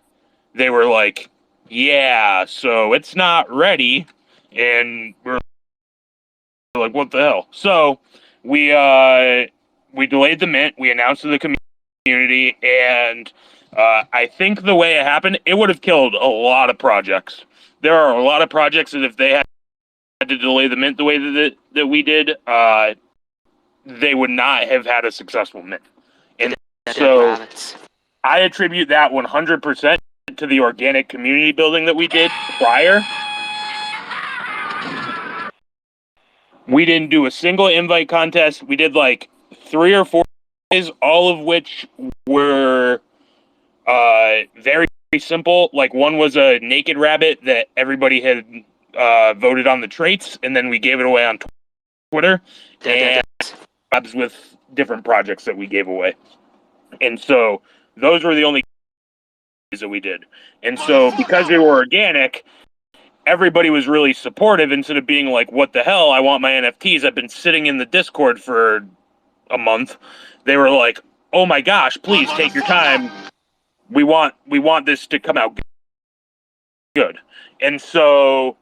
they were like, yeah, so it's not ready, and we're like, what the hell? So we delayed the mint. We announced to the community, and I think the way it happened, it would have killed a lot of projects. There are a lot of projects that if they had to delay the mint the way that we did, they would not have had a successful mint. And Dead so rabbits. I attribute that 100% to the organic community building that we did prior. We didn't do a single invite contest. We did like 3 or 4 days, all of which were very simple. Like one was a naked rabbit that everybody had voted on the traits, and then we gave it away on Twitter, and labs with different projects that we gave away. And so those were the only that we did. And so because they were organic, everybody was really supportive instead of being like, what the hell? I want my NFTs. I've been sitting in the Discord for a month. They were like, oh my gosh, please take your time. We want this to come out good. And so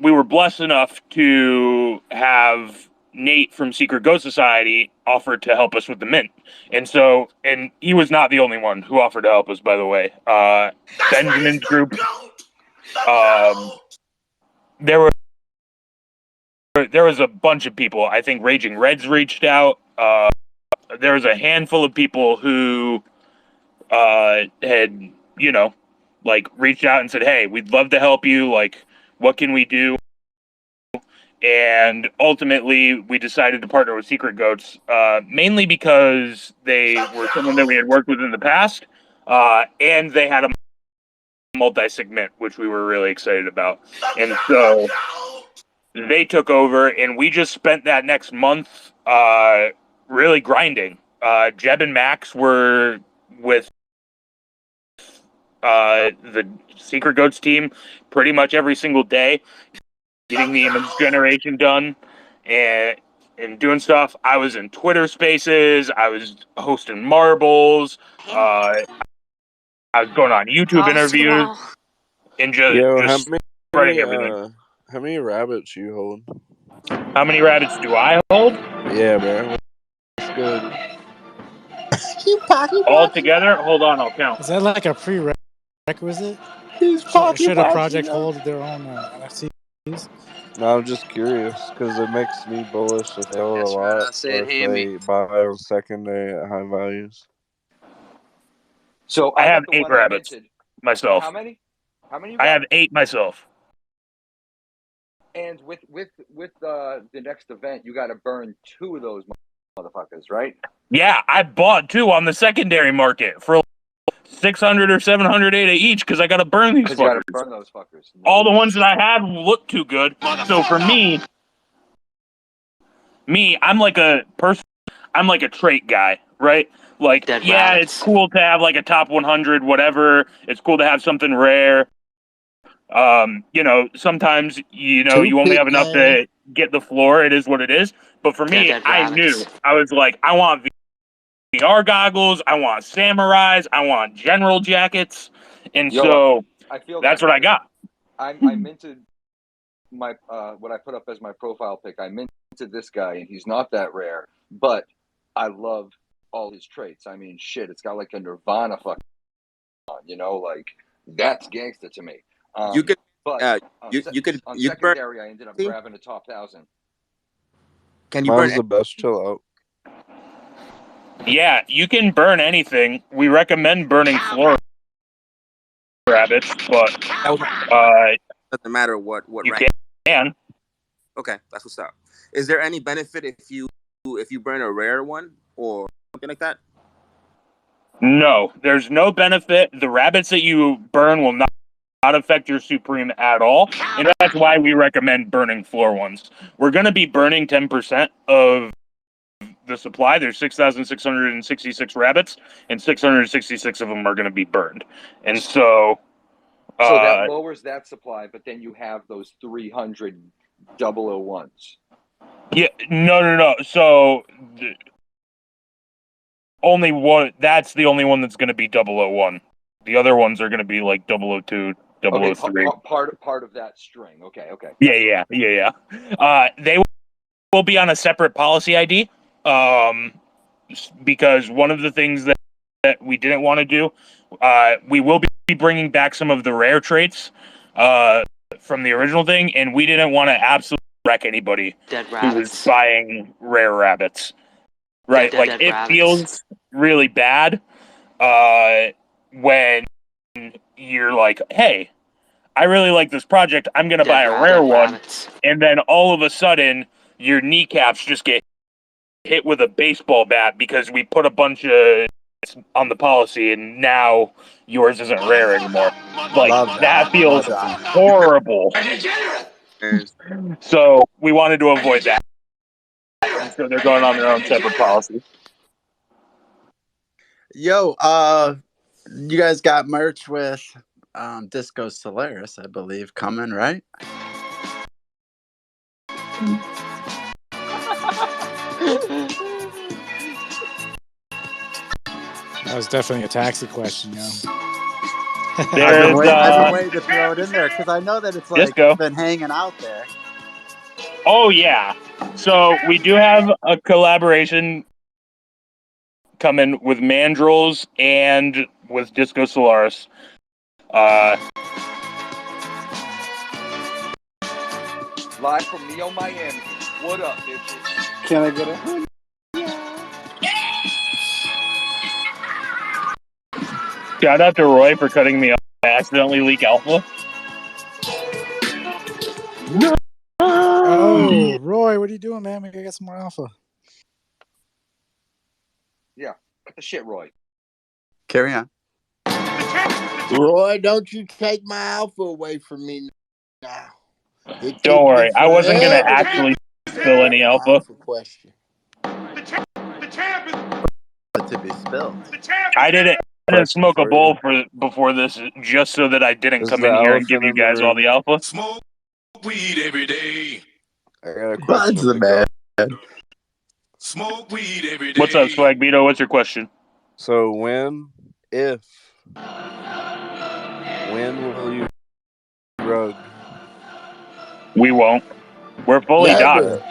we were blessed enough to have Nate from Secret Ghost Society offer to help us with the mint. And so, and he was not the only one who offered to help us, by the way. Benjamin's group, there were there was a bunch of people. I think Raging Reds reached out. There was a handful of people who had, you know, like reached out and said, "Hey, we'd love to help you. Like, what can we do?" And ultimately, we decided to partner with Secret Goats, mainly because they were someone that we had worked with in the past, and they had a multi-segment, which we were really excited about. And so they took over, and we just spent that next month really grinding. Jeb and Max were with the Secret Goats team pretty much every single day, getting the image generation done and doing stuff. I was in Twitter Spaces. I was hosting marbles. I was going on YouTube interviews and Yo, just spreading everything. how many rabbits you hold? How many rabbits do I hold? Yeah, bro. That's good. All together? Hold on, I'll count. Is that like a prerequisite? Should a project hold their own NFTs? No, I'm just curious because it makes me bullish if they hold a That's right. lot I said, or if hey, they buy on secondary at high values. So I I have got the 8 one I rabbits minted. myself. How many? How many you I got? have 8 myself. And with the next event, you got to burn 2 of those motherfuckers, right? Yeah, I bought 2 on the secondary market for 600 or 700 ADA each because I got to burn these Because you got to fuckers. burn those fuckers. No All the ones shit. that I had look too good. So for me, I'm like a person. I'm like a trait guy, right? Like, Dead yeah, it's rabbits. cool to have like a top 100, whatever. It's cool to have something rare. Sometimes you only have enough Gang. to get the floor. It is what it is. But for me, Dead I rabbits. knew I was like, I want VR goggles. I want samurais. I want general jackets, and Yo, so I feel that's that, what I brother. got. I minted my what I put up as my profile pic. I minted this guy, and he's not that rare, but I love all his traits. I mean, shit, it's got like a Nirvana fucking on, like that's gangster to me. You could, But you could on burn. secondary, I ended up grabbing a top 1,000. Can you burn? Mine's the best. Chill out. Yeah, you can burn anything. We recommend burning floor rabbits, but Doesn't matter what you rank. can. Okay, that's what's up. Is there any benefit if you burn a rare one or something like that? No, there's no benefit. The rabbits that you burn will not affect your Supreme at all. And that's why we recommend burning floor ones. We're going to be burning 10% of the supply. There's 6,666 rabbits, and 666 of them are going to be burned. And so. So that lowers that supply, but then you have those 300 001s. Yeah, no. So. Only one. That's the only one that's going to be 001. The other ones are going to be like 002, 003. Okay, part of that string. Okay. Yeah. They will be on a separate policy ID, because one of the things that we didn't want to do, we will be bringing back some of the rare traits from the original thing, and we didn't want to absolutely wreck anybody who was buying rare rabbits. Right, like Dead it rabbits. feels really bad when you're like, hey, I really like this project. I'm going to buy a rare one. Rabbits. And then all of a sudden, your kneecaps just get hit with a baseball bat because we put a bunch of on the policy and now yours isn't rare anymore. Like, Love that that. feels Love that. horrible. So we wanted to avoid that. And so they're going on their own separate policy. Yo, you guys got merch with Disco Solaris, I believe, coming, right? That was definitely a taxi question, yo. I've been There's waiting to throw it in there because I know that it's like Disco. been hanging out there. Oh, yeah. So we do have a collaboration coming with Mandrills and with Disco Solaris. Live from Neo Miami. What up, bitches? Can I get a Shout out to Roy for cutting me accidentally leak alpha? No. Oh, Roy, what are you doing, man? We gotta get some more alpha. Yeah, cut the shit, Roy. Carry on. Roy, don't you take my alpha away from me now. It Don't took worry, me I wasn't gonna forever to get actually to spill any the alpha. alpha question. To be spilled. I didn't Question smoke a for you. bowl before this just so that I didn't Is come the in here and give elephant you in the guys all the room? alpha. Smoke weed every day. I got a Bud's question the to go. man. Smoke weed every day. What's up, Swag Beto? What's your question? So when will you rug? We won't. We're fully Never. done. Okay.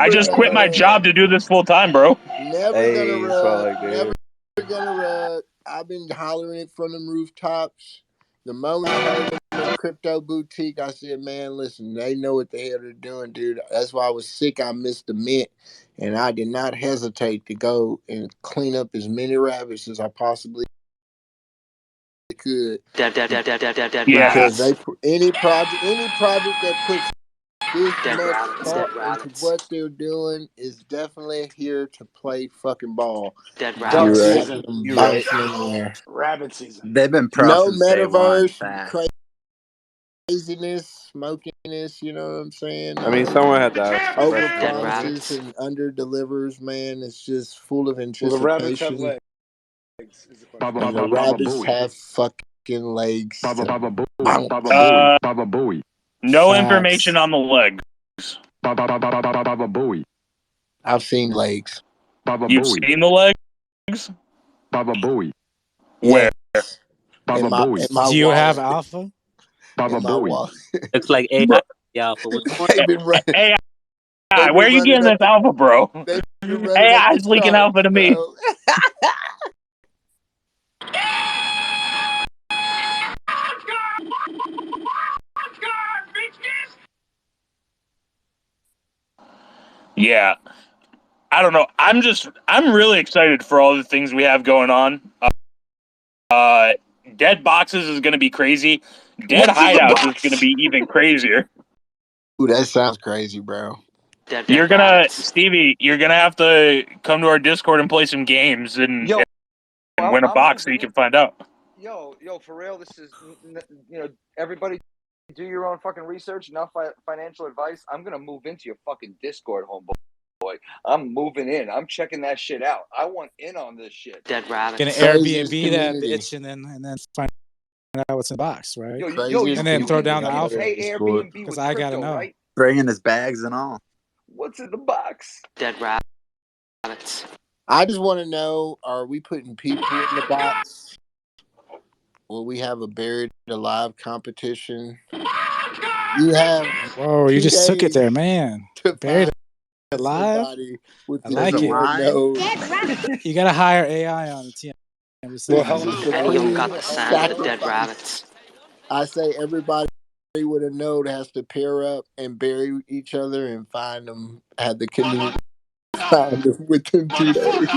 I Never just gonna quit my rug. job to do this full time, bro. Never gonna Hey, that's what I rug. like to Never hear. gonna rug. I've been hollering it from them rooftops. The moment I heard them in Crypto Boutique, I said, man, listen, they know what the hell they're doing, dude. That's why I was sick. I missed the mint. And I did not hesitate to go and clean up as many rabbits as I possibly could. Dead Yeah. Because rabbits. any project that puts this Dead much rabbits. thought Dead into rabbits. what they're doing is definitely here to play fucking ball. Dead Duck Don't rabbits. You're right. have season. them You're right. bouncing in there. Rabbit season. They've been No pro since day one. metaverse, Facts. craziness, smokiness, you know what I'm saying? I mean, No someone had to ask the over question Dead though. promises rabbits. and under delivers, man. It's just full of Will the rabbits have anticipation. legs? Is the question. And the rabbits have fucking legs. Baba Booey. Bonk. Baba Booey. Baba Booey. No information Facts. on the legs. Baba Booey. I've seen legs. Baba You've Booey. seen the legs? Baba Booey. Where? Yes. Baba In Booey. my Do you have wallet. alpha? Baba In my Booey. wallet. Looks like AI alpha. What's going They've been running. Hey, They've where are been you running getting this up the. alpha, bro? They've been running up the AI's leaking charts, alpha to me. bro. Yeah. I don't know. I'm really excited for all the things we have going on. Dead boxes is going to be crazy. Dead What's in the hideouts is going to box? be even crazier. Ooh, that sounds crazy, bro. Dead rabbits. Stevie, you're gonna have to come to our Discord and play some games and Yo, win a I'm box so moving you in. can find out. Yo, for real, this is, everybody do your own fucking research, not financial advice. I'm going to move into your fucking Discord, homeboy. I'm moving in. I'm checking that shit out. I want in on this shit. Dead rabbits. Gonna Craziest Airbnb that community. bitch and then find out what's in the box, right? Craziest And then throw community down the on alpha. the pay Discord. Airbnb Because with I gotta crypto, know. right? Bringing his bags and all. What's in the box? Dead rabbits. I just want to know: are we putting people in the box? Will we have a buried alive competition? You have Whoa, you 2 just took it days there, man. to Buried find alive? somebody with I the There's like a it. line. You gotta hire AI on the team. I'm just Well, saying, how man. many Many of them days? got supreme the How many sound of the days? dead sacrifice. rabbits. I say everybody with a node has to pair up and bury each other and find them. Have the community find them within 2 days.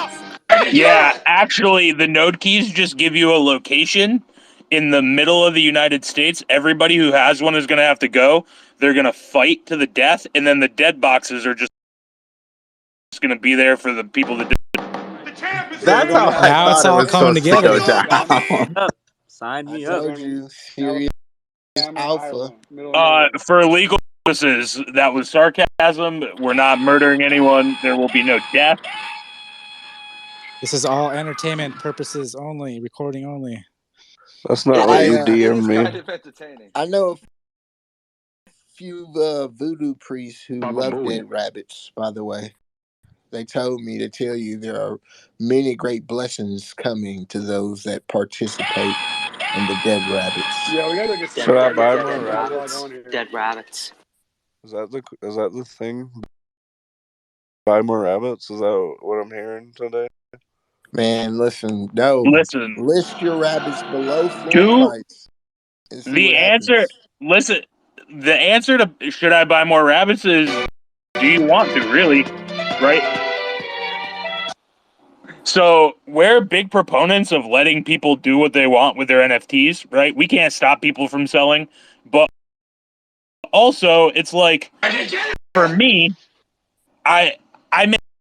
Yeah, actually, the node keys just give you a location in the middle of the United States. Everybody who has one is going to have to go. They're going to fight to the death, and then the dead boxes are just going to be there for the people that did. So we're That's going how to I Now it's thought it all was coming supposed to together. go down. Sign I me we're up. told going to you, serious alpha. Alabama, middle of nowhere. For legal purposes, that was sarcasm. We're not murdering anyone. There will be no death. This is all entertainment purposes only, recording only. That's not what I you It DM is me. kind of entertaining. I know a few voodoo priests who Baba love Booey. dead rabbits. By the way, they told me to tell you there are many great blessings coming to those that participate in the dead rabbits. Yeah, we got to get some Should I buy rabbits. more Dead We got a lot rabbits? rabbits. going here. Dead rabbits. Is that the thing? Buy more rabbits? Is that what I'm hearing today? Man, listen, no. Listen, List your rabbits below floor two price and see the what answer. happens. Listen, the answer to should I buy more rabbits is do you want to really, right? So we're big proponents of letting people do what they want with their NFTs, right? We can't stop people from selling, but also it's like for me, I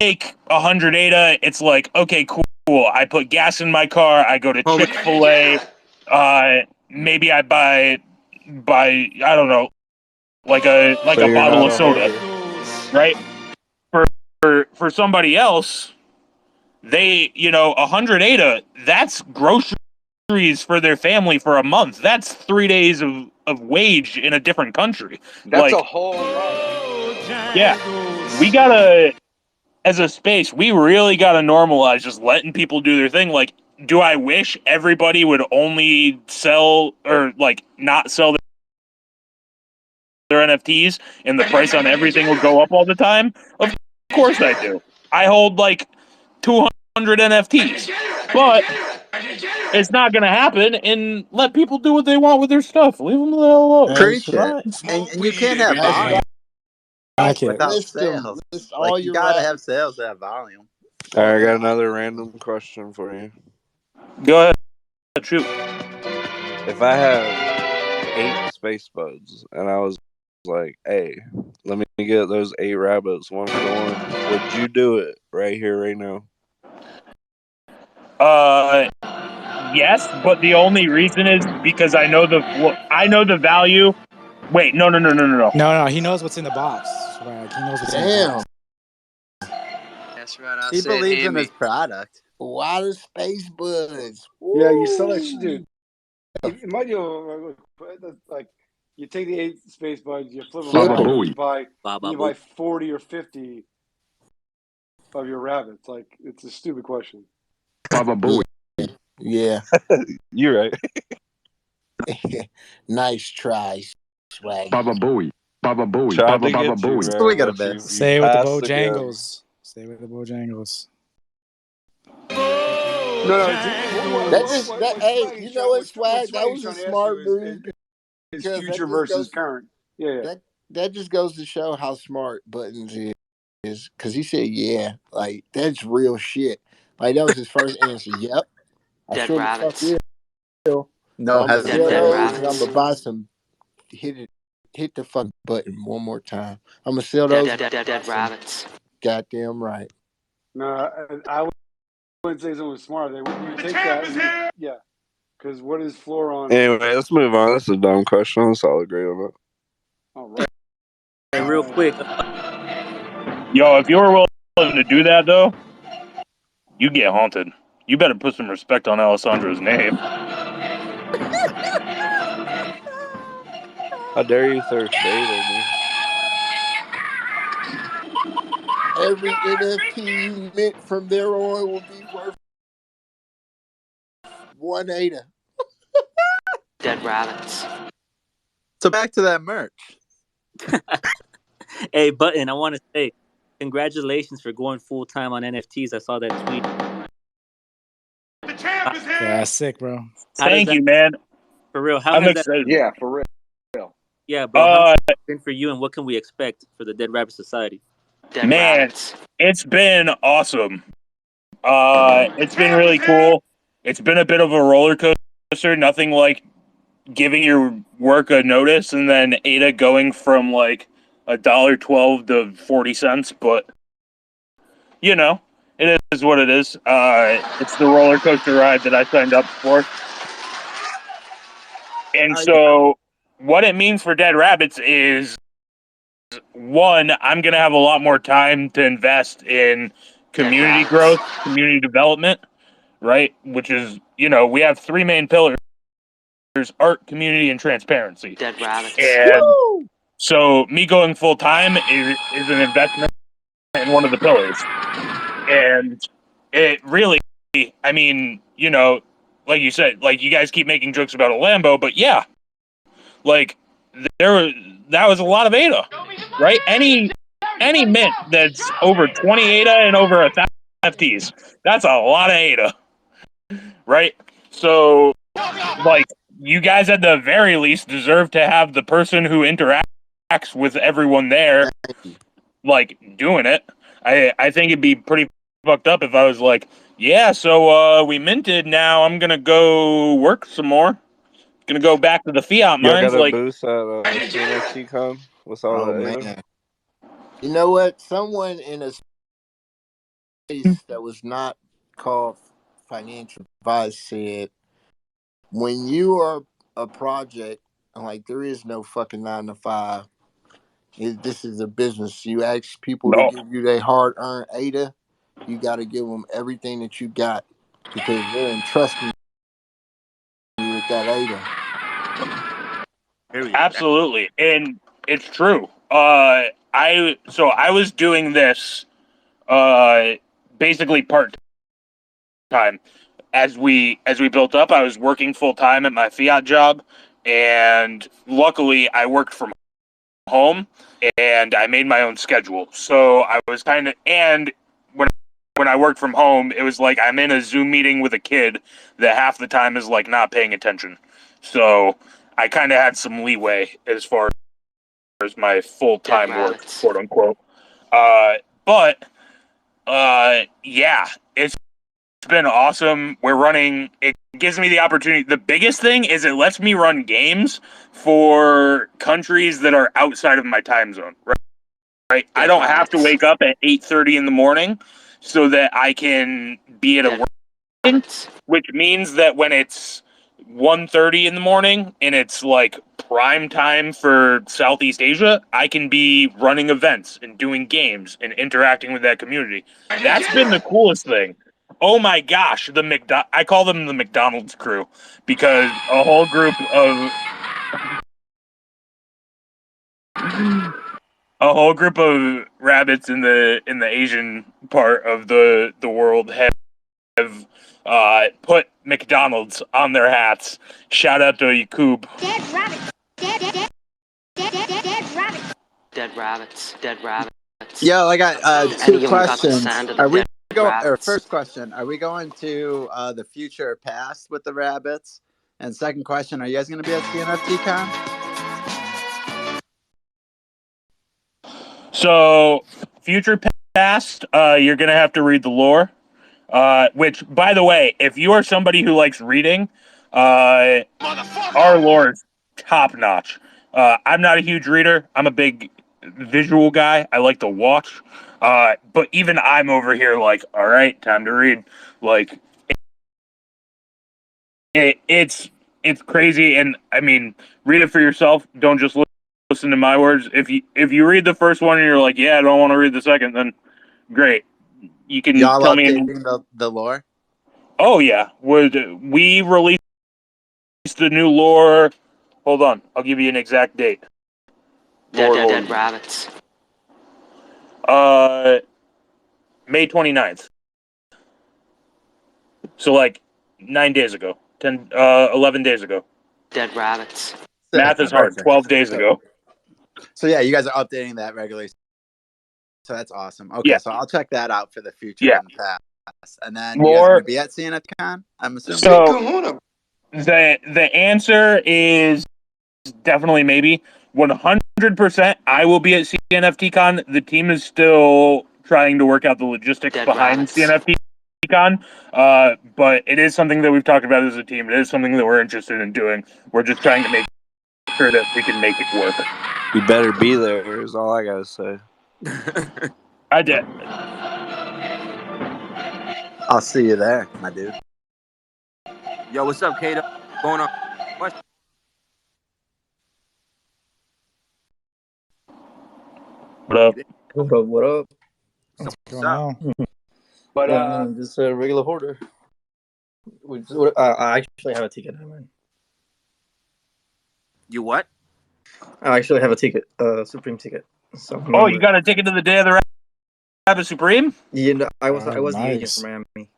make 100 ADA. It's like, okay, cool. I put gas in my car. I go to Chick-fil-A. Maybe I buy I don't know, like a So you're bottle not of a soda, hoarder. right? For somebody else, they 100 ADA. That's groceries for their family for a month. That's 3 days of wage in a different country. That's a Like, whole lot. yeah, we gotta, as a space, we really gotta normalize just letting people do their thing. Like, do I wish everybody would only sell or like not sell their NFTs and the price on everything would go up all the time? Of course I do. I hold like 200 NFTs, but it's not going to happen. And let people do what they want with their stuff. Leave them the hell alone. That's Preach it. right. And you can't have That's volume right. without List them. sales. List Like all you your gotta rabbits. have sales to have volume. All right, I got another random question for you. Go ahead, shoot. If I had 8 space buds and I was like, hey, let me get those 8 rabbits one for one, would you do it right here, right now? Yes, but the only reason is because I know the value. Wait, no. No, he knows what's in the box. Swag. He knows what's in the box. That's right. I He said, believes hear in me. his product. Water space buds. Yeah, you sell that shit, Woo! dude. It might do like you take the 8 space buds, you flip them Flip Baba around, them. and Booey. you buy 40 or 50 of your rabbits. Like, it's a stupid question. Baba Booey. Yeah. You're right. Nice try, Swag. Baba Booey. Baba Booey. Tried Baba to Baba get you, Booey. That's what we man, gotta but miss. you Say it with the passed again. Bojangles. Say it with the Bojangles. No. That just that What hey, Swag is you know trying, what, what Swag? That Swag is was a trying to ask you smart move is because future versus current. Yeah. that just goes to show how smart Buttons is because he said yeah, like that's real shit. Like that was his first answer. Yep, I Dead sure the fuck rabbits. will. No I'm gonna Dead sell hesitation. those and I'm rabbits. gonna buy some. Hit the fucking button one more time. I'm gonna sell those. Dead rabbits. Goddamn right. No, I wouldn't say someone smart. You take that. Yeah. Because what is floor on? Anyway, let's move on. That's a dumb question. Let's all agree on it. All right. Hey, real quick. Yo, if you were willing to do that though, you get haunted. You better put some respect on Alessandro's name. How dare you throw shade at me? Every NFT you mint from there on will be worth 1 ADA. Dead rabbits. So back to that merch. Hey, Button, I want to say congratulations for going full time on NFTs. I saw that tweet. The champ is here. Yeah, sick, bro. Thank you, man. For real, how I'm has that? excited. Yeah, for real. Yeah, bro. How's it been for you, and what can we expect for the Dead Rabbit Society? Dead Man, rabbits. it's been awesome. It's been really cool. It's been a bit of a roller coaster. Nothing like giving your work a notice and then ADA going from like $1.12 to 40 cents, but you know, it is what it is. It's the roller coaster ride that I signed up for. And so what it means for Dead Rabbits is, one, I'm going to have a lot more time to invest in community growth, community development, right? Which is, we have 3 main pillars: art, community, and transparency. Dead rabbits. And so me going full time is an investment in one of the pillars. And it really, I mean, like you said, like you guys keep making jokes about a Lambo, but yeah, like that was a lot of ADA, right? Any mint that's over 20 ADA and over 1,000 NFTs, that's a lot of ADA, right? So, like, you guys at the very least deserve to have the person who interacts with everyone there, like, doing it. I think it'd be pretty fucked up if I was like, Yeah, so we minted. Now I'm gonna go work some more. Gonna go back to the fiat Y'all mines. got a Like, booth at CNFT Con with all Oh the ADA? man. You know what? Someone in a space that was not called financial advice said, when you are a project, like there is no fucking 9 to 5. This is a business. You ask people to no, give you their hard-earned ADA, you got to give them everything that you got because they're entrusting you with that ADA. Period. absolutely, and it's true. I was doing this basically part time as we built up. I was working full time at my fiat job, and luckily I worked from home and I made my own schedule. So I was kind of, and when I worked from home, it was like I'm in a Zoom meeting with a kid that half the time is like not paying attention. So I kind of had some leeway as far as my full Dead time work, rabbits. quote unquote. But yeah, it's been awesome. We're running. It gives me the opportunity. The biggest thing is it lets me run games for countries that are outside of my time zone. Right. I Dead don't have to rabbits. wake up at 8:30 in the morning so that I can be at a Dead work, rabbits. which means that when it's 1:30 in the morning and it's like prime time for Southeast Asia, I can be running events and doing games and interacting with that community. That's been the coolest thing. Oh my gosh, I call them the McDonald's crew because a whole group of rabbits in the Asian part of the world have put McDonald's on their hats. Shout out to Yakub. Dead rabbits. Dead rabbits. Dead rabbits. Dead rabbits. Yo, I got two Any of them got the questions. sand of the Are we dead go? Or rabbits. first question: Are we going to the future or past with the rabbits? And second question: Are you guys going to be at the NFT Con? So, future past, you're gonna have to read the lore. Which, by the way, if you are somebody who likes reading, our lore is top notch. I'm not a huge reader. I'm a big visual guy. I like to watch. But even I'm over here like, all right, time to read. Like, it's crazy, and I mean, read it for yourself. Don't just listen to my words. If you read the first one and you're like, yeah, I don't want to read the second, then great. You can Y'all tell me. updating the lore? Oh yeah, would we release the new lore? Hold on, I'll give you an exact date. Dead rabbits. Uh, May 29th. So like 9 days ago, 11 days ago. Dead rabbits. Sick. Math is hard. Perfect. 12 days ago. So yeah, you guys are updating that regularly. So that's awesome. Okay, Yeah, so I'll check that out for the future yeah. and the past. And then you guys are going Lore. to be at CNFCon, I'm assuming. So the answer is definitely maybe 100%. I will be at CNFTCon. The team is still trying to work out the logistics Dead behind rabbits. CNFTCon. But it is something that we've talked about as a team. It is something that we're interested in doing. We're just trying to make sure that we can make it work. You better be there, is all I gotta say. I did. I'll see you there, my dude. Yo, what's up, Kato? Going on? What? What up? What up? What up? What's What's going up? on? But Yeah, man, just a regular hoarder. I actually have a ticket, man. You what? I actually have a ticket, Supreme ticket. So I'm a Oh, you member. got a ticket to the Day of the Rabbit Supreme? You know, I was the agent Nice. for Miami.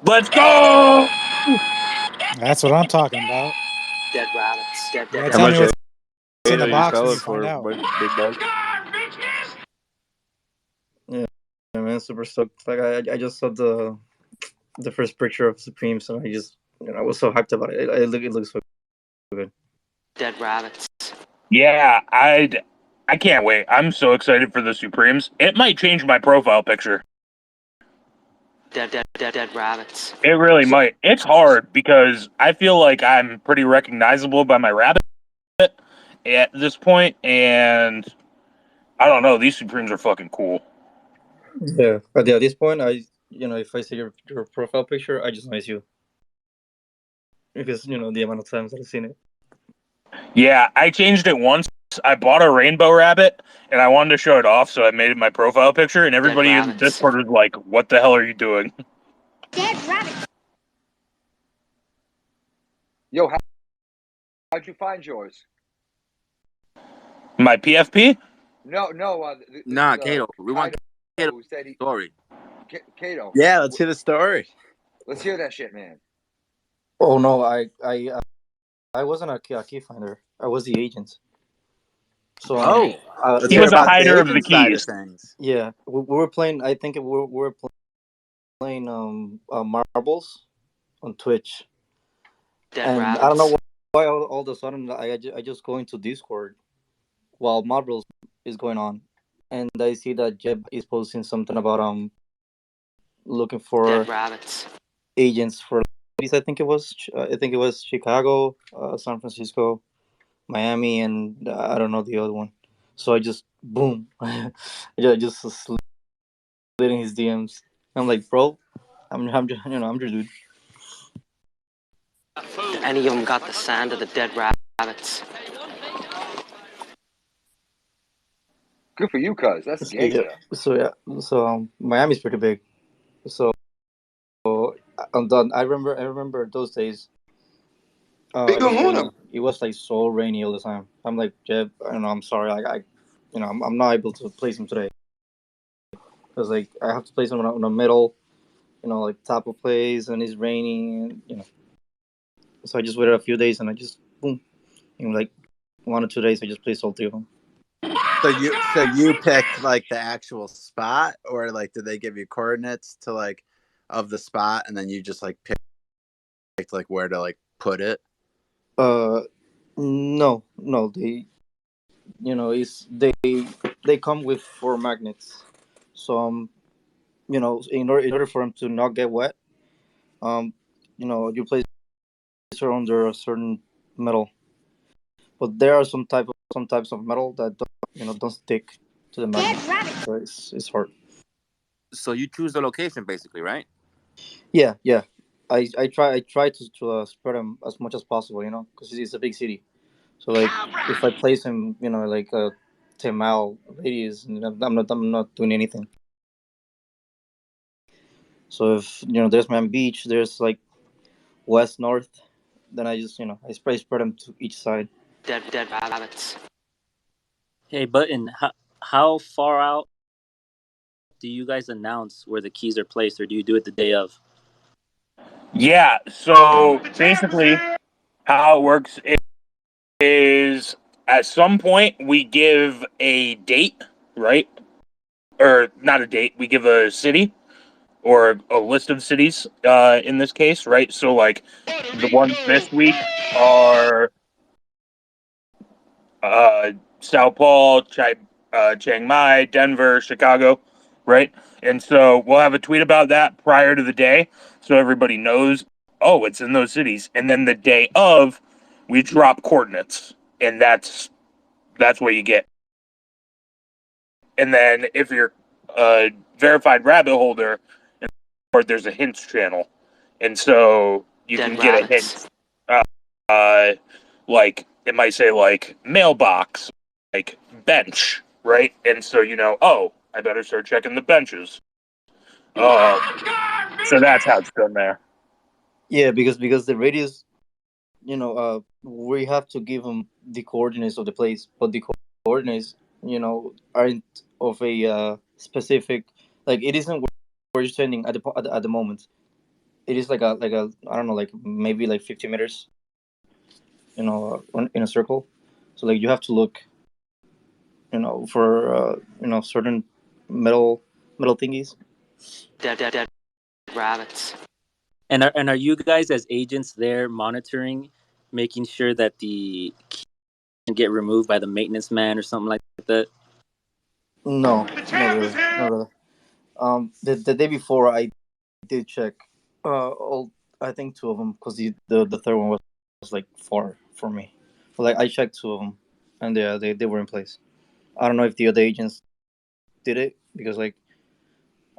Let's go! That's what I'm talking about. Dead rabbits. Dead Yeah, How tell me much what's in the ADA you box sell when it you find for, out. big dog? Yeah, man, super stoked. Like I just saw the first picture of Supreme, so I was so hyped about it. It looks so good. Dead rabbits. Yeah, I can't wait. I'm so excited for the Supremes. It might change my profile picture. Dead rabbits. It really So, might. It's hard because I feel like I'm pretty recognizable by my rabbit at this point, and I don't know. These Supremes are fucking cool. Yeah, but at this point, if I see your profile picture, I just know it's you because the amount of times that I've seen it. Yeah, I changed it once. I bought a rainbow rabbit, and I wanted to show it off, so I made it my profile picture, and everybody in the Discord was like, "What the hell are you doing?" Dead rabbit. yo, how'd you find yours? My PFP? No, Nah, Kato. We want Kato who said he story. Kato. Yeah, let's hear the story. Let's hear that shit, man. Oh no, I wasn't a key finder. I was the agent. So let's he hear was a about the hider of the agent side of keys. things. yeah, we were playing. I think we were playing marbles on Twitch, and I don't know why all of a sudden I just go into Discord while marbles is going on, and I see that Jeb is posting something about looking for rabbits. agents for cities. I think it was Chicago, San Francisco, Miami, and I don't know the other one. So I just boom, I just slid in his DMs. I'm like, bro, I'm I'm your dude. Any of them got the sand of the dead rabbits. Good for you, cuz. That's Yeah. gangsta. So Miami's pretty big. So I'm done. I remember those days. Big It was kahuna. raining. It was like so rainy all the time. I'm like, Jeb, I don't know. I'm sorry. I'm not able to place him today because like I have to place him in the middle. Like top of plays and it's raining. And, so I just waited a few days and I just boom. In like 1 or 2 days, I just placed all three of them. So you picked like the actual spot, or like did they give you coordinates to like of the spot, and then you just like picked like where to like put it? No, they it's they come with 4 magnets. So in order for them to not get wet, um, you place it under a certain metal. But there are some types of metal that don't stick to the magnet, so it's hard. So you choose the location, basically, right? Yeah, yeah. I try to spread them as much as possible, because it's a big city. So like if I place him, like a 10-mile radius, and I'm not doing anything. So if there's Man Beach, there's like west north, then I just I spread them to each side. Dead rabbits. Hey, Button, how far out do you guys announce where the keys are placed, or do you do it the day of? Yeah, so basically, how it works is at some point we give a date, right? Or not a date, we give a city or a list of cities in this case, right? So, like, the ones this week are Sao Paulo, Chiang Mai, Denver, Chicago, right? And so we'll have a tweet about that prior to the day so everybody knows, oh, it's in those cities. And then the day of, we drop coordinates, and that's what you get. And then if you're a verified rabbit holder, there's a hints channel, and so you can get a hint. Uh, like it might say like mailbox, like bench, right? And so oh, I better start checking the benches. So that's how it's done there. Yeah, because the radius, we have to give them the coordinates of the place, but the coordinates, aren't of a specific. Like it isn't where you're standing at the moment. It is like a I don't know, like maybe like 50 meters, in a circle. So like you have to look, for certain metal thingies. Dead rabbits. And are you guys as agents there monitoring, making sure that the key can get removed by the maintenance man or something like that? No, not really, not really. The day before, I did check all. I think two of them because the third one was like far for me. But like I checked two of them, and they were in place. I don't know if the other agents did it because like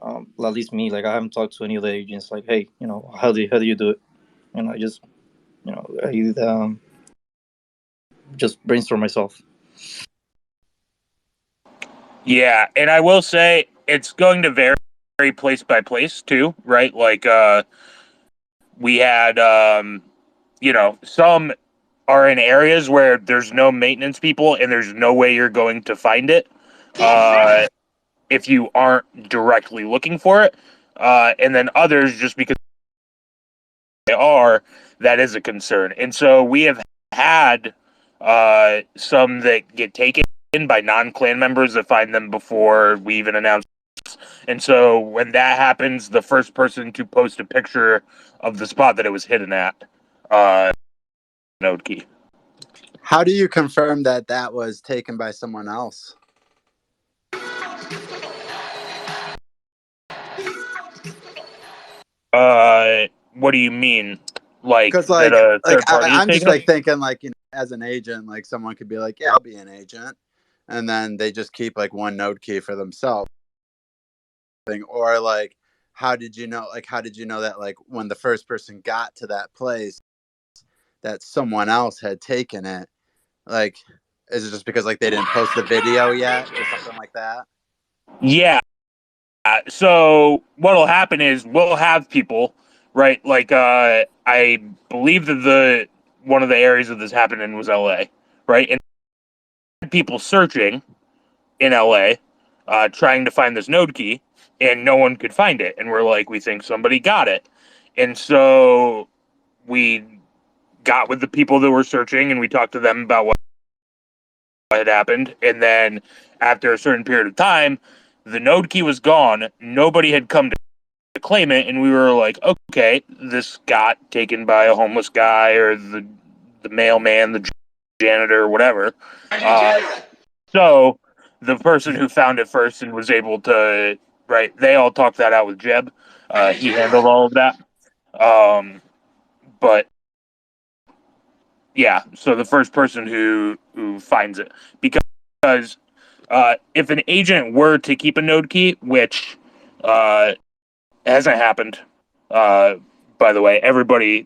at least me like I haven't talked to any other agents like hey how do you do it, and I just I just brainstorm myself. Yeah, and I will say it's going to vary place by place too, right? Like we had some are in areas where there's no maintenance people and there's no way you're going to find it if you aren't directly looking for it. And then others, just because they are, that is a concern. And so we have had some that get taken by non-clan members that find them before we even announce. And so when that happens, the first person to post a picture of the spot that it was hidden at, node key. How do you confirm that that was taken by someone else? What do you mean? Like Because that a third party is I'm just taking it? like thinking like as an agent, like someone could be like, yeah, I'll be an agent, and then they just keep like one node key for themselves. Or like, how did you know? Like, how did you know that like when the first person got to that place, that someone else had taken it? Like, is it just because like they didn't post the video yet or something like that? Yeah. So what'll happen is we'll have people, right? Like I believe that the one of the areas of this happened in was LA, right? And people searching in LA, trying to find this node key, and no one could find it. And we're like, we think somebody got it. And so we got with the people that were searching and we talked to them about what had happened. And then after a certain period of time, the node key was gone. Nobody had come to claim it, and we were like, okay, this got taken by a homeless guy or the mailman, the janitor, or whatever. So the person who found it first and was able to, right, they all talked that out with Jeb. He handled all of that. But yeah, so the first person who finds it, because if an agent were to keep a node key, which hasn't happened, uh, by the way,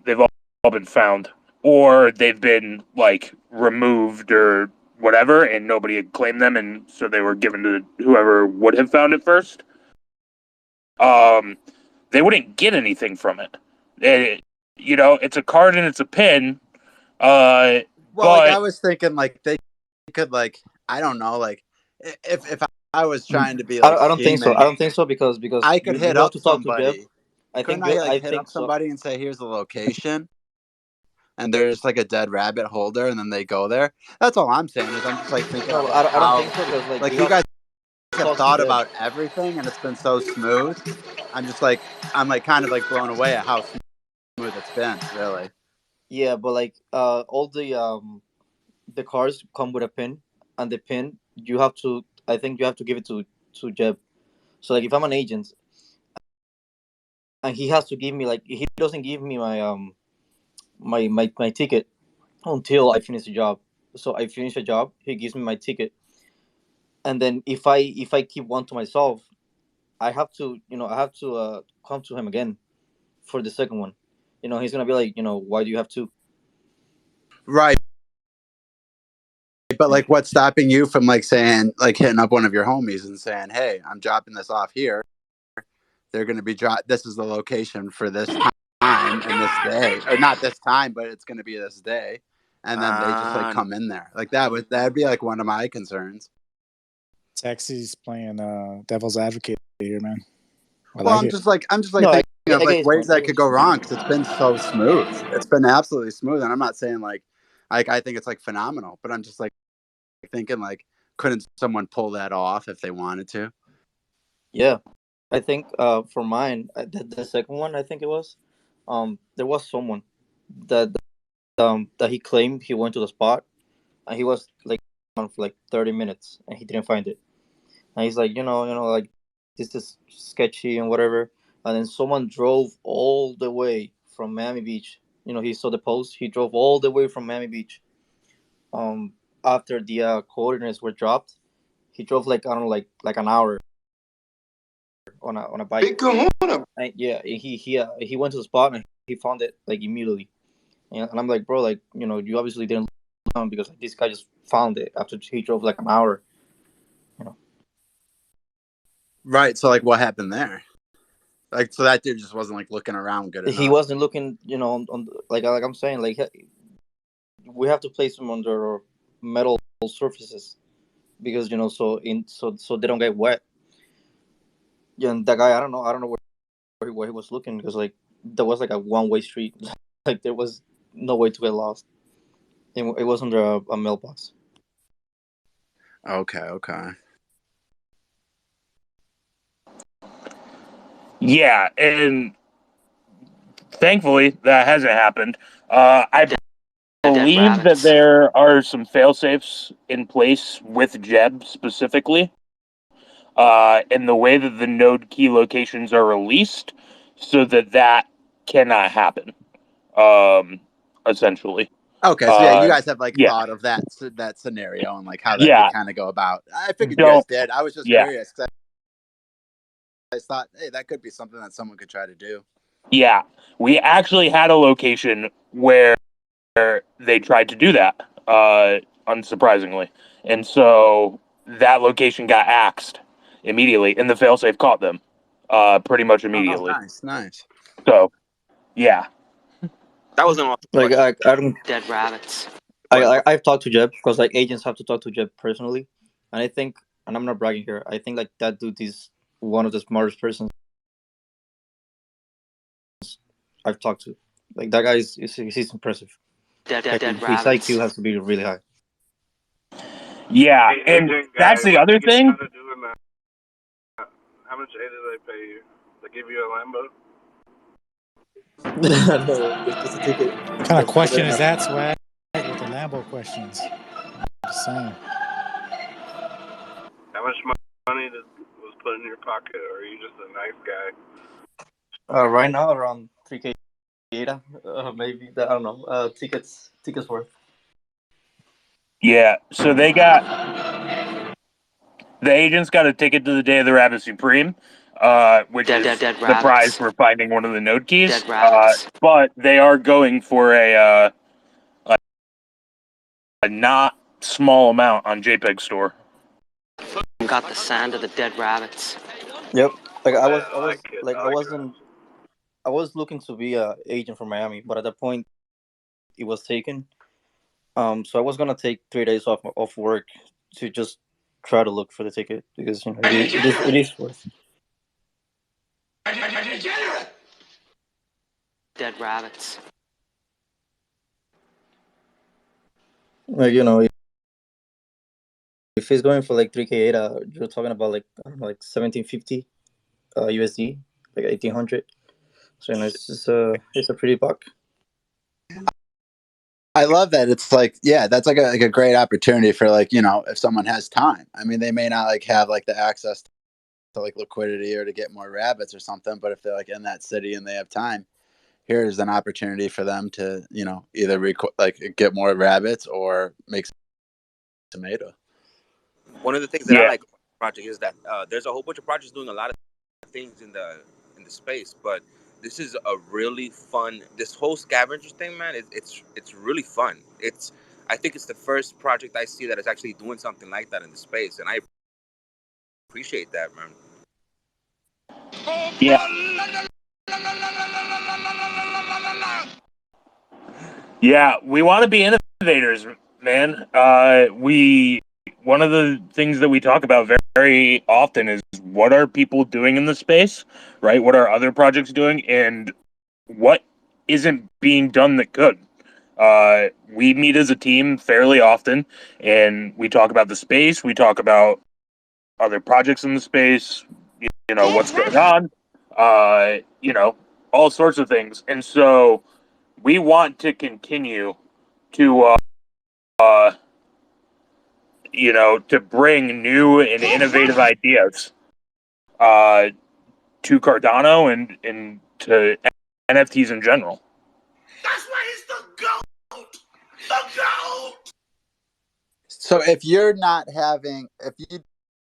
they've all been found, or they've been like removed or whatever, and nobody had claimed them, and so they were given to whoever would have found it first. They wouldn't get anything from it. It's a card and it's a pin. Well, like I But was thinking, like they could, like I don't know, like if I was trying to be like I don't think so. scheming, I don't think so because I could you hit have up to talk to Jeb. somebody. Couldn't I like I hit up think so. somebody and say, "Here's the location," and there's like a dead rabbit holder, and then they go there? That's all I'm saying. Is I'm just like thinking of No, like I don't how think so because like like you you have guys to have talk to thought Jeb. about everything, and it's been so smooth. I'm just like I'm like kind of like blown away at how smooth it's been, really. Yeah, but like all the cards come with a pin, and the pin you have to. I think you have to give it to Jeb. So like if I'm an agent and he has to give me like he doesn't give me my ticket until I finish the job. So I finish a job, he gives me my ticket, and then if I keep one to myself, I have to come to him again for the second one. He's gonna be like, why do you have two? Right. But like, what's stopping you from like saying, like hitting up one of your homies and saying, "Hey, I'm dropping this off here. They're going to be This is the location for this time and this day, or not this time, but it's going to be this day." And then they just like come in there. Like that'd be like one of my concerns. Taxi's playing devil's advocate here, man. I Well, like it. I'm just like No, thinking of I get like his ways point. I that get could his go point. wrong because it's been so smooth. It's been absolutely smooth, and I'm not saying like I think it's like phenomenal, but I'm just like thinking like, couldn't someone pull that off if they wanted to? Yeah, I think for mine, the second one, I think it was, there was someone that that he claimed he went to the spot, and he was like on for like 30 minutes, and he didn't find it, and he's like, like this is sketchy and whatever, and then someone drove all the way from Miami Beach. He saw the post. He drove all the way from Miami Beach. After the coordinates were dropped, he drove like I don't know, like an hour on a bike. Big kahuna. And yeah, he went to the spot and he found it like immediately. And I'm like, bro, like you obviously didn't look because like, this guy just found it after he drove like an hour. Right. So like, what happened there? Like, so that dude just wasn't like looking around good He enough. wasn't looking, on like I'm saying, like we have to place him under metal surfaces because so they don't get wet. Yeah, and that guy, I don't know where he was looking because like there was like a one-way street, like there was no way to get lost. It was under a mailbox. Okay. Yeah, and thankfully that hasn't happened. I believe that there are some fail safes in place with Jeb specifically, and the way that the node key locations are released, so that cannot happen. Essentially. Okay, so yeah, you guys have like Yeah. thought of that scenario and like how that Yeah. could kind of go about. I figured you Don't. guys did. I was just Yeah. curious because I thought, hey, that could be something that someone could try to do. Yeah. We actually had a location where they tried to do that, unsurprisingly. And so that location got axed immediately, and the failsafe caught them pretty much Oh, immediately. nice. So, yeah. That was an awesome Like question. I don't. Dead rabbits. I've talked to Jeb because like agents have to talk to Jeb personally, and I think, and I'm not bragging here, I think like that dude is one of the smartest persons I've talked to. Like that guy he's impressive. Dead Like his rabbits. IQ has to be really high. Yeah. Hey, And agent guy, that's the what other you get thing. to do in how much A did they pay you? They give you a Lambo? No, just a ticket. What kind of question is that, Swag? With the Lambo questions. Just saying. How much money was put in your pocket, or are you just a nice guy? Right now around 3K, maybe I don't know. Tickets worth. Yeah. So the agents got a ticket to the Day of the Rabbit Supreme, which is the prize for finding one of the node keys. But they are going for a not small amount on JPEG Store. Got the sand of the dead rabbits. Yep. Like I was looking to be a agent from Miami, but at that point it was taken. So I was gonna take 3 days off work to just try to look for the ticket because it is worth. Dead rabbits. Like if it's going for like 3K ADA, you're talking about like I don't know, like 1750 USD, like 1800. So it's a pretty buck. I love that. It's like, yeah, that's like a great opportunity for like, if someone has time. I mean, they may not like have like the access to like liquidity or to get more rabbits or something, but if they're like in that city and they have time, here's an opportunity for them to, either get more rabbits or make some tomato. One of the things that I like about the project is that there's a whole bunch of projects doing a lot of things in the space, but this is a really fun. This whole scavenger thing, man, it's really fun. I think it's the first project I see that is actually doing something like that in the space, and I appreciate that, man. Yeah. Yeah, we want to be innovators, man. One of the things that we talk about very, very often is what are people doing in the space, right? What are other projects doing, and what isn't being done that could. We meet as a team fairly often, and we talk about the space. We talk about other projects in the space. What's going on. All sorts of things, and so we want to continue to to bring new and innovative ideas to Cardano and to NFTs in general. That's why he's the GOAT! The GOAT! So if you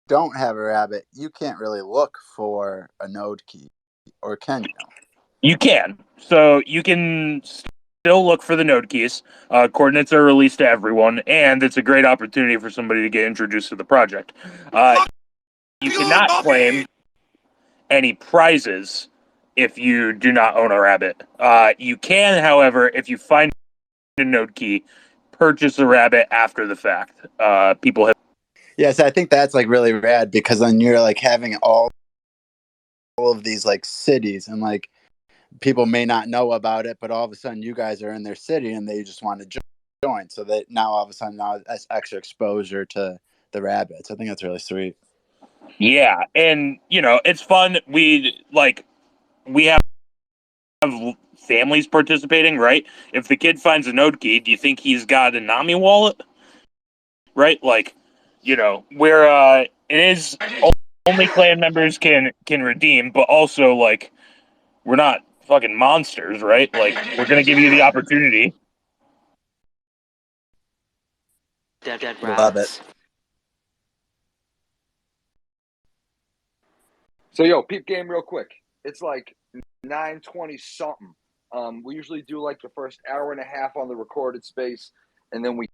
don't have a rabbit, you can't really look for a node key, or can you? You can. So you can still look for the node keys. Coordinates are released to everyone, and it's a great opportunity for somebody to get introduced to the project. You cannot claim any prizes if you do not own a rabbit. You can, however, if you find a node key, purchase a rabbit after the fact. People have. Yes, I think that's like really rad, because then you're like having all of these like cities, and like people may not know about it, but all of a sudden you guys are in their city and they just want to join. So that now all of a sudden now that's extra exposure to the rabbits. I think that's really sweet. Yeah, and it's fun. We have families participating, right? If the kid finds a node key, do you think he's got a Nami wallet? Right? Where it is only clan members can redeem, but also like we're not fucking monsters, right? Like we're gonna give you the opportunity. Dead Love it. rabbits. So yo, peep game real quick. It's like 9:20 something. We usually do like the first hour and a half on the recorded space, and then we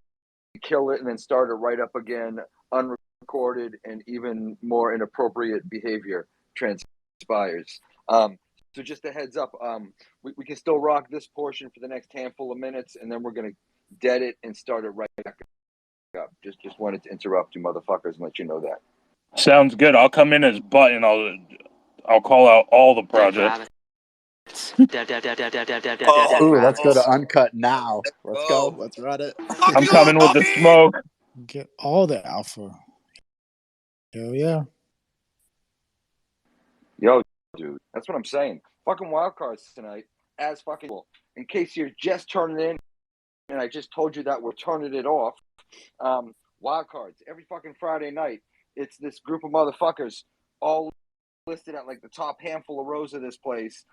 kill it and then start it right up again, unrecorded, and even more inappropriate behavior transpires. So just a heads up, we can still rock this portion for the next handful of minutes, and then we're gonna dead it and start it right back up. Just wanted to interrupt you motherfuckers and let you know that. Sounds good. I'll come in as butt and I'll call out all the projects. Ooh, let's go to uncut now. Let's go. Let's run it. I'm coming with the smoke. Get all the alpha. Hell yeah. Yo, dude, that's what I'm saying. Fucking wild cards tonight, as fucking cool. In case you're just turning in, and I just told you that we're turning it off. Wild cards every fucking Friday night. It's this group of motherfuckers all listed at like the top handful of rows of this place.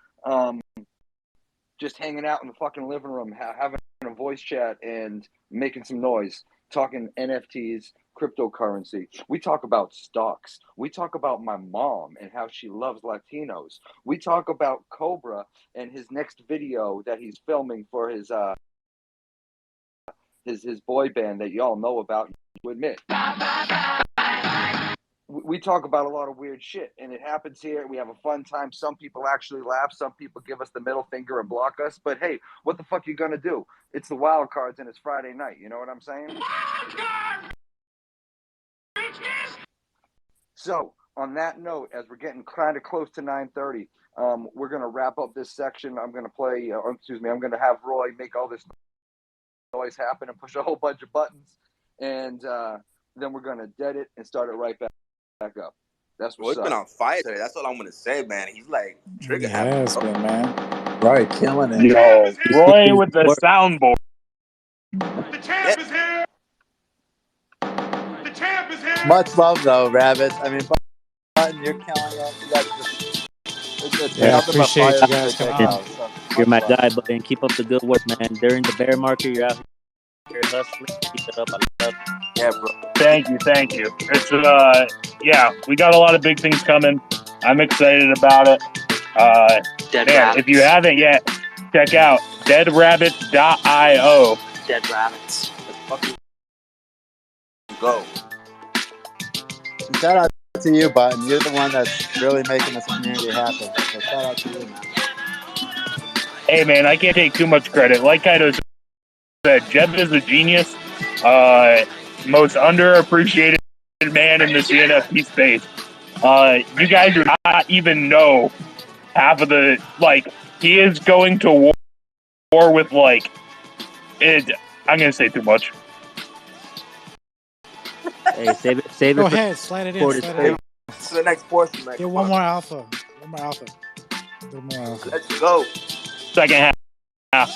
Just hanging out in the fucking living room, having a voice chat and making some noise, talking NFTs, cryptocurrency. We talk about stocks. We talk about my mom and how she loves Latinos. We talk about Cobra and his next video that he's filming for his boy band that y'all know about. You admit. We talk about a lot of weird shit, and it happens here. We have a fun time. Some people actually laugh. Some people give us the middle finger and block us. But hey, what the fuck you gonna do? It's the wild cards, and it's Friday night. You know what I'm saying? So, on that note, as we're getting kind of close to 9:30, we're gonna wrap up this section. I'm gonna play. I'm gonna have Roy make all this noise happen and push a whole bunch of buttons, and then we're gonna dead it and start it right back up. That's what's Roy's been on fire today. That's all I'm gonna say, man. He's like trigger happy. Yes, man. Right, killing it. Yo, Roy with the soundboard. The champ is here. The champ is here. Much love though, rabbits. I mean, Button, you're killing it. You guys just it's Yeah, I nothing but appreciate fire you from guys the coming get on. go. So You're much my love. guy, buddy, and keep up the good work, man. During the bear market, you're out here hustling. Keep it up. I love it. Yeah, bro. Thank you. It's yeah, we got a lot of big things coming. I'm excited about it. Man, if you haven't yet, check out deadrabbits.io. Dead rabbits. Let's fucking go. And shout out to you, Button. You're the one that's really making this community happen. So shout out to you, man. Hey, man, I can't take too much credit. Like Kaido said, Jeb is a genius. Most underappreciated man in the NFT space. You guys do not even know half of the, he is going to war with, it. I'm going to say too much. Hey, save it. Go ahead, slide it in. To the next portion, man. Get one more alpha. A little more alpha. Let's go. Second half.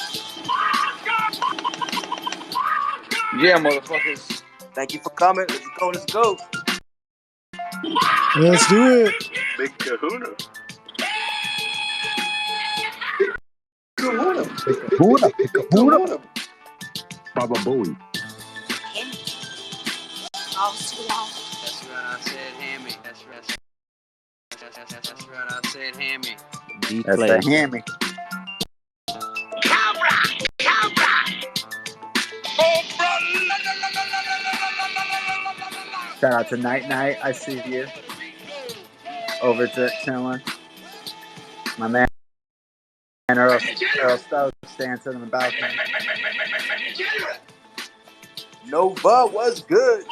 Yeah, motherfuckers. Thank you for coming. Let's go. Let's do it. Big kahuna. Buddha. Baba Booey. That's right, I said hammy. That's right, I said hammy. That's D-Clay. that hammy. Shout out to Night Night. I see you. Over to chilling. My man Earl Stokes dancing on the balcony. Nova was good.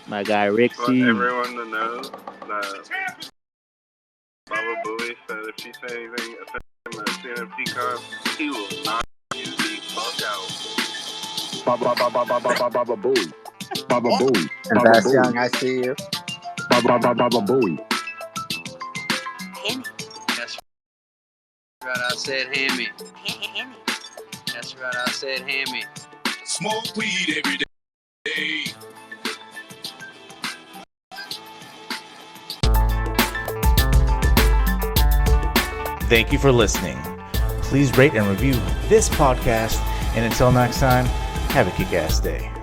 My guy Rick Want C. everyone to know that Baba Booey said if she said anything offensive at CNFT Con, he will knock you the fuck out. Baba Booey. Baba Booey. And Baba Bass Booey. Young, I see you. Baba Booey. That's right, I said hammy. That's right, I said hammy. Smoke weed every day. Thank you for listening. Please rate and review this podcast. And until next time, have a kick-ass day.